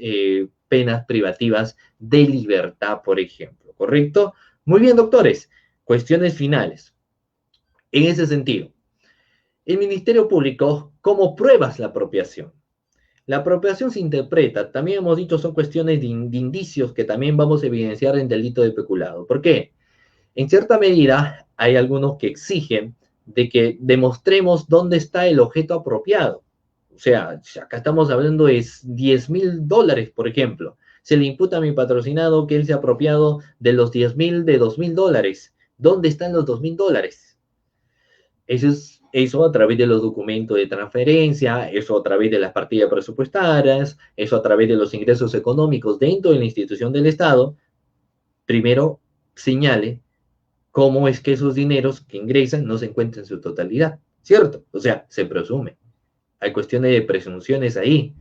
penas privativas de libertad, por ejemplo. ¿Correcto? Muy bien, doctores. Cuestiones finales. En ese sentido, el Ministerio Público, ¿cómo pruebas la apropiación? La apropiación se interpreta, también hemos dicho, son cuestiones de indicios que también vamos a evidenciar en delito de peculado. ¿Por qué? En cierta medida, hay algunos que exigen de que demostremos dónde está el objeto apropiado. O sea, acá estamos hablando de $10,000, por ejemplo. Se le imputa a mi patrocinado que él se ha apropiado de los 10,000 de $2,000. ¿Dónde están los $2,000? Eso a través de los documentos de transferencia, eso a través de las partidas presupuestarias, eso a través de los ingresos económicos dentro de la institución del Estado. Primero, señale cómo es que esos dineros que ingresan no se encuentran en su totalidad, ¿cierto? O sea, se presume. Hay cuestiones de presunciones ahí.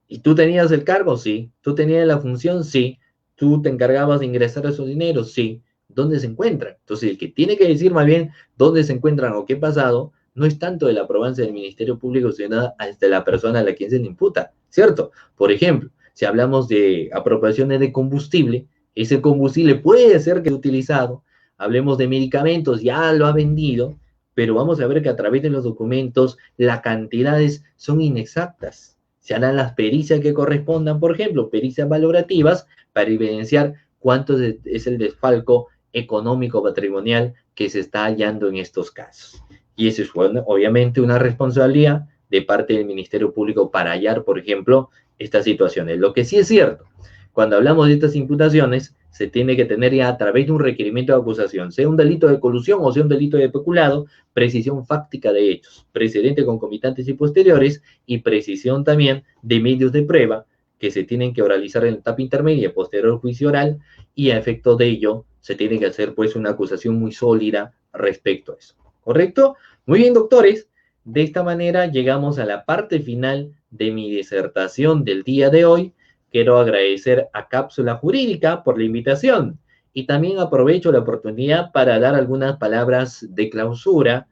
¿Y tú tenías el cargo? Sí. ¿Tú tenías la función? Sí. ¿Tú te encargabas de ingresar esos dineros? Sí. ¿Dónde se encuentran? Entonces, el que tiene que decir más bien dónde se encuentran o qué ha pasado, no es tanto de la probancia del Ministerio Público, sino de la persona a la quien se le imputa, ¿cierto? Por ejemplo, si hablamos de apropiaciones de combustible, ese combustible puede ser que sea utilizado. Hablemos de medicamentos, ya lo ha vendido, pero vamos a ver que a través de los documentos las cantidades son inexactas. Se harán las pericias que correspondan, por ejemplo, pericias valorativas, para evidenciar cuánto es el desfalco económico patrimonial que se está hallando en estos casos. Y eso es, bueno, obviamente una responsabilidad de parte del Ministerio Público para hallar, por ejemplo, estas situaciones. Lo que sí es cierto, cuando hablamos de estas imputaciones, se tiene que tener ya a través de un requerimiento de acusación, sea un delito de colusión o sea un delito de peculado, precisión fáctica de hechos, precedentes concomitantes y posteriores, y precisión también de medios de prueba que se tienen que oralizar en la etapa intermedia y posterior al juicio oral, y a efecto de ello se tiene que hacer pues una acusación muy sólida respecto a eso. ¿Correcto? Muy bien, doctores. De esta manera llegamos a la parte final de mi disertación del día de hoy, quiero agradecer a Cápsula Jurídica por la invitación y también aprovecho la oportunidad para dar algunas palabras de clausura,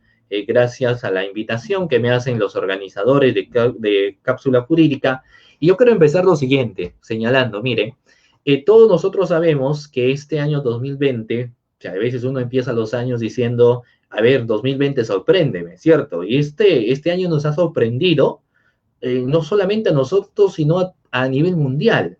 gracias a la invitación que me hacen los organizadores de Cápsula Jurídica. Y yo quiero empezar lo siguiente, señalando, mire, todos nosotros sabemos que este año 2020, o sea, a veces uno empieza los años diciendo, a ver, 2020 sorpréndeme, ¿cierto? Y este año nos ha sorprendido, no solamente a nosotros, sino a nivel mundial.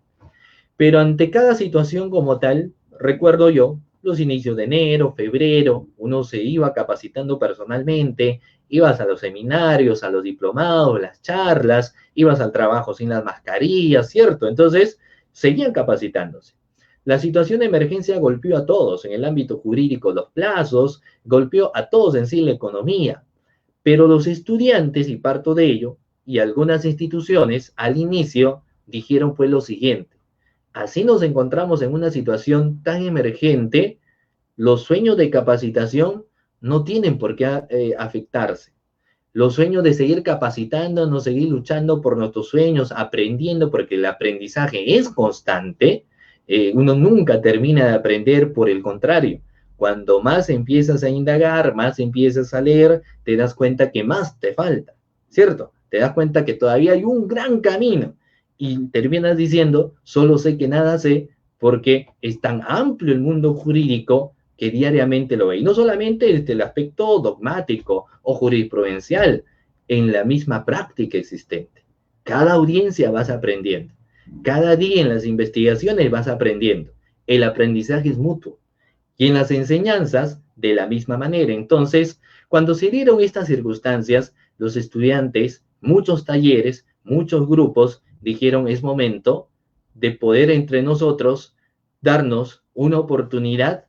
Pero ante cada situación como tal, recuerdo yo, los inicios de enero, febrero, uno se iba capacitando personalmente, ibas a los seminarios, a los diplomados, las charlas, ibas al trabajo sin las mascarillas, ¿cierto? Entonces, seguían capacitándose. La situación de emergencia golpeó a todos en el ámbito jurídico, los plazos, golpeó a todos en sí la economía, pero los estudiantes, y parto de ello, y algunas instituciones al inicio dijeron pues lo siguiente: así nos encontramos en una situación tan emergente, los sueños de capacitación no tienen por qué afectarse. Los sueños de seguir capacitándonos, seguir luchando por nuestros sueños, aprendiendo, porque el aprendizaje es constante. Uno nunca termina de aprender, por el contrario. Cuando más empiezas a indagar, más empiezas a leer, te das cuenta que más te falta, ¿cierto? Te das cuenta que todavía hay un gran camino y terminas diciendo, solo sé que nada sé, porque es tan amplio el mundo jurídico que diariamente lo ve. Y no solamente desde el aspecto dogmático o jurisprudencial, en la misma práctica existente. Cada audiencia vas aprendiendo. Cada día en las investigaciones vas aprendiendo. El aprendizaje es mutuo. Y en las enseñanzas, de la misma manera. Entonces, cuando se dieron estas circunstancias, los estudiantes, muchos talleres, muchos grupos, dijeron, es momento de poder entre nosotros darnos una oportunidad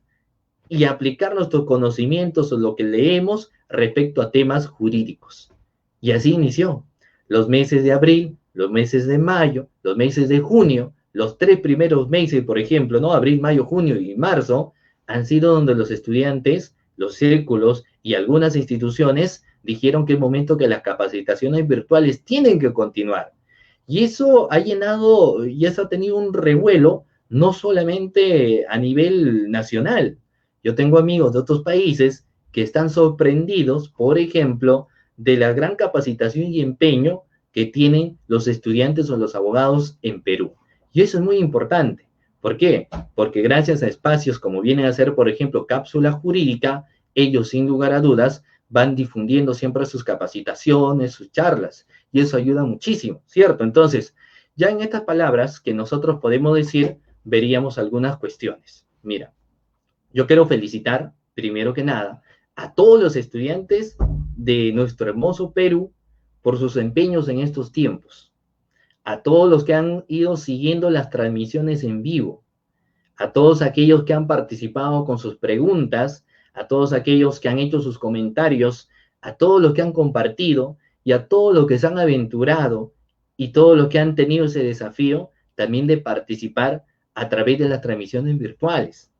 y aplicar nuestros conocimientos o lo que leemos respecto a temas jurídicos. Y así inició. Los meses de abril, los meses de mayo, los meses de junio, los 3 primeros meses, por ejemplo, ¿no? Abril, mayo, junio y marzo, han sido donde los estudiantes, los círculos y algunas instituciones dijeron que es momento que las capacitaciones virtuales tienen que continuar. Y eso ha llenado, y eso ha tenido un revuelo, no solamente a nivel nacional. Yo tengo amigos de otros países que están sorprendidos, por ejemplo, de la gran capacitación y empeño que tienen los estudiantes o los abogados en Perú. Y eso es muy importante. ¿Por qué? Porque gracias a espacios como vienen a ser, por ejemplo, Cápsula Jurídica, ellos sin lugar a dudas van difundiendo siempre sus capacitaciones, sus charlas, y eso ayuda muchísimo, ¿cierto? Entonces, ya en estas palabras que nosotros podemos decir, veríamos algunas cuestiones. Mira, yo quiero felicitar, primero que nada, a todos los estudiantes de nuestro hermoso Perú por sus empeños en estos tiempos, a todos los que han ido siguiendo las transmisiones en vivo, a todos aquellos que han participado con sus preguntas, a todos aquellos que han hecho sus comentarios, a todos los que han compartido y a todos los que se han aventurado y todos los que han tenido ese desafío también de participar a través de las transmisiones virtuales.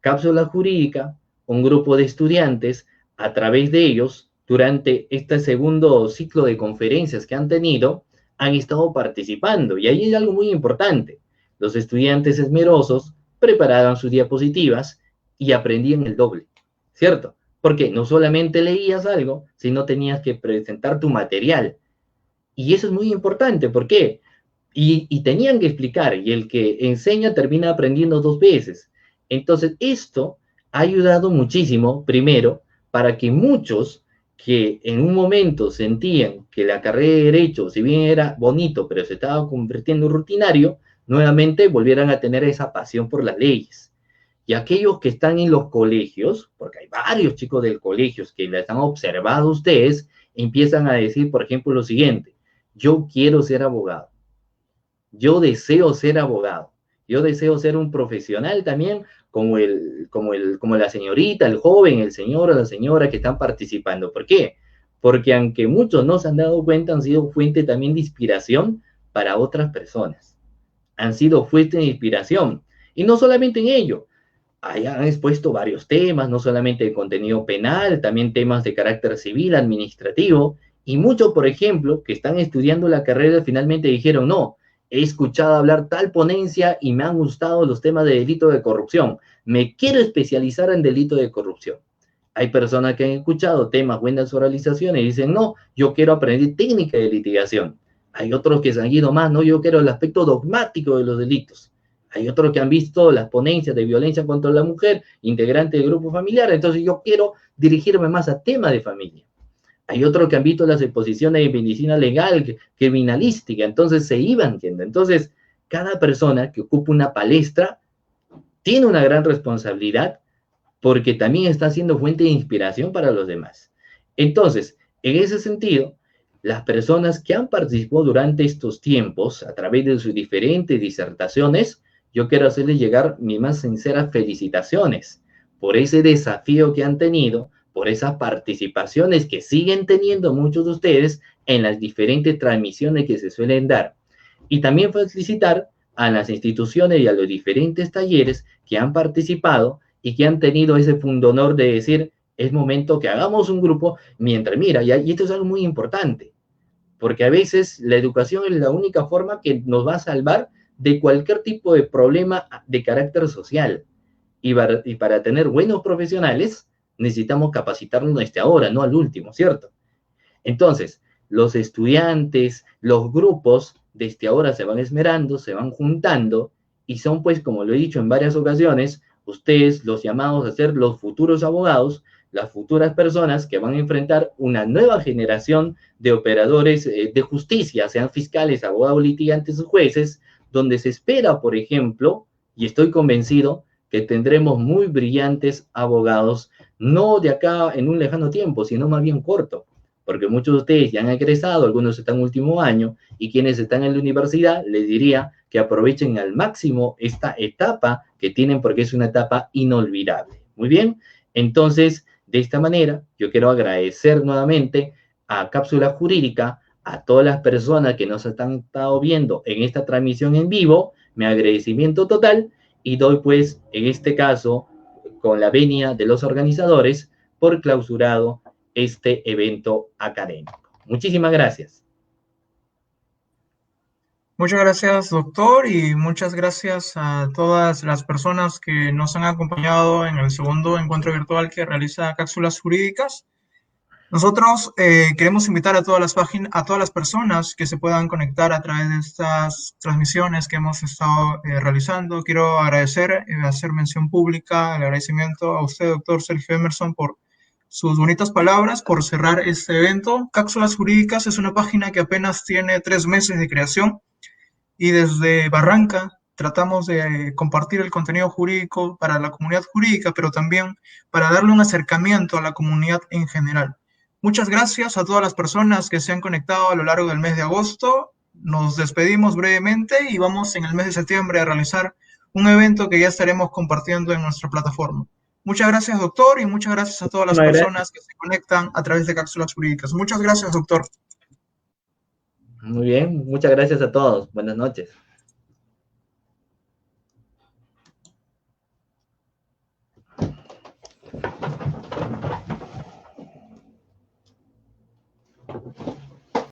Cápsula Jurídica, un grupo de estudiantes, a través de ellos, durante este segundo ciclo de conferencias que han tenido, han estado participando. Y ahí hay algo muy importante. Los estudiantes esmerosos preparaban sus diapositivas y aprendían el doble, ¿cierto? Porque no solamente leías algo, sino tenías que presentar tu material. Y eso es muy importante. ¿Por qué? Y tenían que explicar, y el que enseña termina aprendiendo 2 veces. Entonces, esto ha ayudado muchísimo, primero, para que muchos que en un momento sentían que la carrera de Derecho, si bien era bonito, pero se estaba convirtiendo en rutinario, nuevamente volvieran a tener esa pasión por las leyes. Y aquellos que están en los colegios, porque hay varios chicos del colegio que les han observado ustedes, empiezan a decir, por ejemplo, lo siguiente: yo quiero ser abogado. Yo deseo ser abogado. Yo deseo ser un profesional también como la señorita, el joven, el señor o la señora que están participando. ¿Por qué? Porque aunque muchos no se han dado cuenta, han sido fuente también de inspiración para otras personas. Han sido fuente de inspiración. Y no solamente en ello. Han expuesto varios temas, no solamente de contenido penal, también temas de carácter civil, administrativo, Y muchos, por ejemplo, que están estudiando la carrera, finalmente dijeron, no, he escuchado hablar tal ponencia y me han gustado los temas de delito de corrupción. Me quiero especializar en delito de corrupción. Hay personas que han escuchado temas, buenas oralizaciones y dicen, no, yo quiero aprender técnica de litigación. Hay otros que se han ido más, no, yo quiero el aspecto dogmático de los delitos. Hay otros que han visto las ponencias de violencia contra la mujer, integrante del grupo familiar, entonces yo quiero dirigirme más a temas de familia. Hay otros que han visto las exposiciones de medicina legal, criminalística, entonces se iban yendo. Entonces, cada persona que ocupa una palestra tiene una gran responsabilidad porque también está siendo fuente de inspiración para los demás. Entonces, en ese sentido, las personas que han participado durante estos tiempos a través de sus diferentes disertaciones, yo quiero hacerles llegar mis más sinceras felicitaciones por ese desafío que han tenido, por esas participaciones que siguen teniendo muchos de ustedes en las diferentes transmisiones que se suelen dar. Y también felicitar a las instituciones y a los diferentes talleres que han participado y que han tenido ese pundonor de decir, es momento que hagamos un grupo, mientras, mira, y esto es algo muy importante, porque a veces la educación es la única forma que nos va a salvar de cualquier tipo de problema de carácter social. Y para tener buenos profesionales, necesitamos capacitarnos desde ahora, no al último, ¿cierto? Entonces, los estudiantes, los grupos, desde ahora se van esmerando, se van juntando y son, pues, como lo he dicho en varias ocasiones, ustedes los llamados a ser los futuros abogados, las futuras personas que van a enfrentar una nueva generación de operadores de justicia, sean fiscales, abogados, litigantes o jueces, donde se espera, por ejemplo, y estoy convencido, que tendremos muy brillantes abogados, no de acá en un lejano tiempo, sino más bien corto, porque muchos de ustedes ya han egresado, algunos están en último año, y quienes están en la universidad, les diría que aprovechen al máximo esta etapa que tienen, porque es una etapa inolvidable. Muy bien, entonces, de esta manera, yo quiero agradecer nuevamente a Cápsula Jurídica, a todas las personas que nos han estado viendo en esta transmisión en vivo, mi agradecimiento total, y doy pues, en este caso, con la venia de los organizadores, por clausurado este evento académico. Muchísimas gracias. Muchas gracias, doctor, y muchas gracias a todas las personas que nos han acompañado en el segundo encuentro virtual que realiza Cápsulas Jurídicas. Nosotros queremos invitar a todas a todas las personas que se puedan conectar a través de estas transmisiones que hemos estado realizando. Quiero agradecer, hacer mención pública, el agradecimiento a usted, doctor Sergio Emerson, por sus bonitas palabras, por cerrar este evento. Cápsulas Jurídicas es una página que apenas tiene 3 meses de creación y desde Barranca tratamos de compartir el contenido jurídico para la comunidad jurídica, pero también para darle un acercamiento a la comunidad en general. Muchas gracias a todas las personas que se han conectado a lo largo del mes de agosto. Nos despedimos brevemente y vamos en el mes de septiembre a realizar un evento que ya estaremos compartiendo en nuestra plataforma. Muchas gracias, doctor, y muchas gracias a todas las personas que se conectan a través de Cápsulas Jurídicas. Muchas gracias, doctor. Muy bien, muchas gracias a todos. Buenas noches.